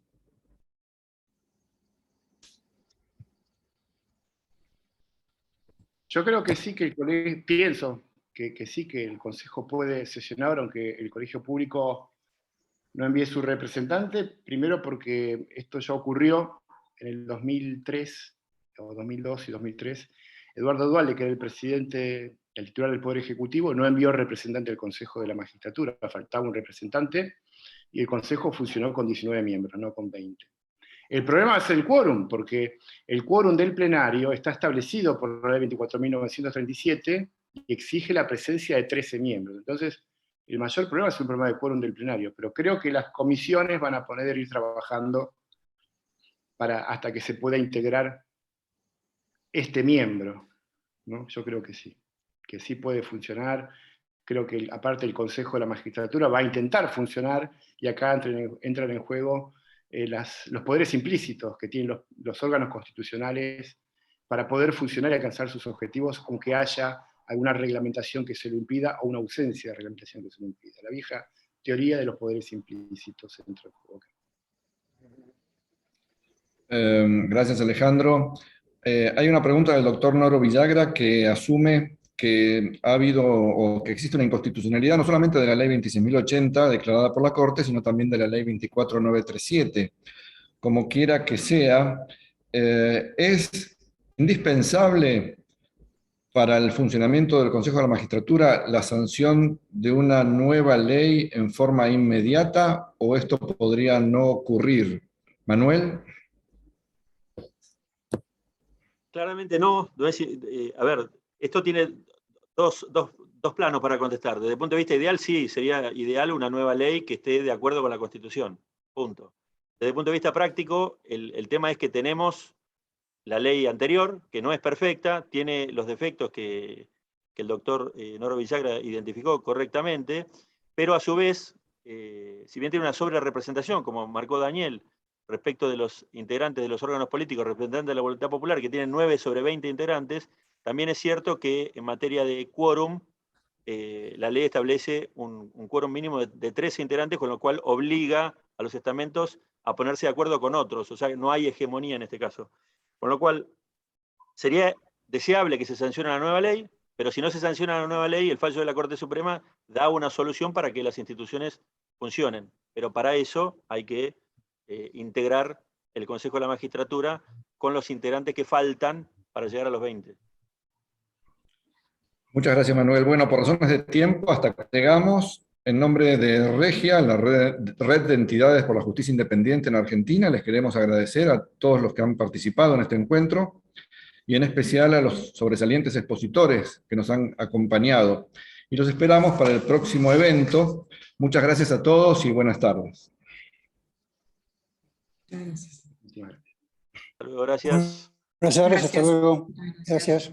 Yo creo que sí, que el colegio, pienso que sí, que el Consejo puede sesionar, aunque el Colegio Público no envíe su representante, primero porque esto ya ocurrió en el 2003, o 2002 y 2003. Eduardo Duhalde, que era el presidente, el titular del Poder Ejecutivo, no envió representante del Consejo de la Magistratura, faltaba un representante, y el Consejo funcionó con 19 miembros, no con 20. El problema es el quórum, porque el quórum del plenario está establecido por la ley 24.937 y exige la presencia de 13 miembros. Entonces, El mayor problema es un problema de quórum del plenario, pero creo que las comisiones van a poder ir trabajando hasta que se pueda integrar este miembro, ¿no? Yo creo que sí puede funcionar. Creo que aparte el Consejo de la Magistratura va a intentar funcionar, y acá entran en juego los poderes implícitos que tienen los órganos constitucionales para poder funcionar y alcanzar sus objetivos, aunque haya alguna reglamentación que se lo impida o una ausencia de reglamentación que se lo impida. La vieja teoría de los poderes implícitos entra en juego. Gracias, Alejandro. Hay una pregunta del doctor Noro Villagra que asume que ha habido o que existe una inconstitucionalidad no solamente de la ley 26.080 declarada por la Corte, sino también de la ley 24937. Como quiera que sea, es indispensable para el funcionamiento del Consejo de la Magistratura la sanción de una nueva ley en forma inmediata, o esto podría no ocurrir. Manuel. Claramente no. A ver, esto tiene dos planos para contestar. Desde el punto de vista ideal, sí, sería ideal una nueva ley que esté de acuerdo con la Constitución. Punto. Desde el punto de vista práctico, el tema es que tenemos la ley anterior, que no es perfecta, tiene los defectos que el doctor Noro Villagra identificó correctamente, pero a su vez, si bien tiene una sobrerepresentación, como marcó Daniel, respecto de los integrantes de los órganos políticos, representantes de la voluntad popular, que tienen 9 sobre 20 integrantes, también es cierto que en materia de quórum, la ley establece un quórum mínimo de 13 integrantes, con lo cual obliga a los estamentos a ponerse de acuerdo con otros, o sea, no hay hegemonía en este caso. Con lo cual, sería deseable que se sancione la nueva ley, pero si no se sanciona la nueva ley, el fallo de la Corte Suprema da una solución para que las instituciones funcionen. Pero para eso hay que integrar el Consejo de la Magistratura con los integrantes que faltan para llegar a los 20. Muchas gracias, Manuel. Bueno, por razones de tiempo, hasta que llegamos, en nombre de Regia, la red de entidades por la justicia independiente en Argentina, les queremos agradecer a todos los que han participado en este encuentro, y en especial a los sobresalientes expositores que nos han acompañado. Y los esperamos para el próximo evento. Muchas gracias a todos y buenas tardes. Gracias. Hasta luego, gracias. Hasta luego. Gracias.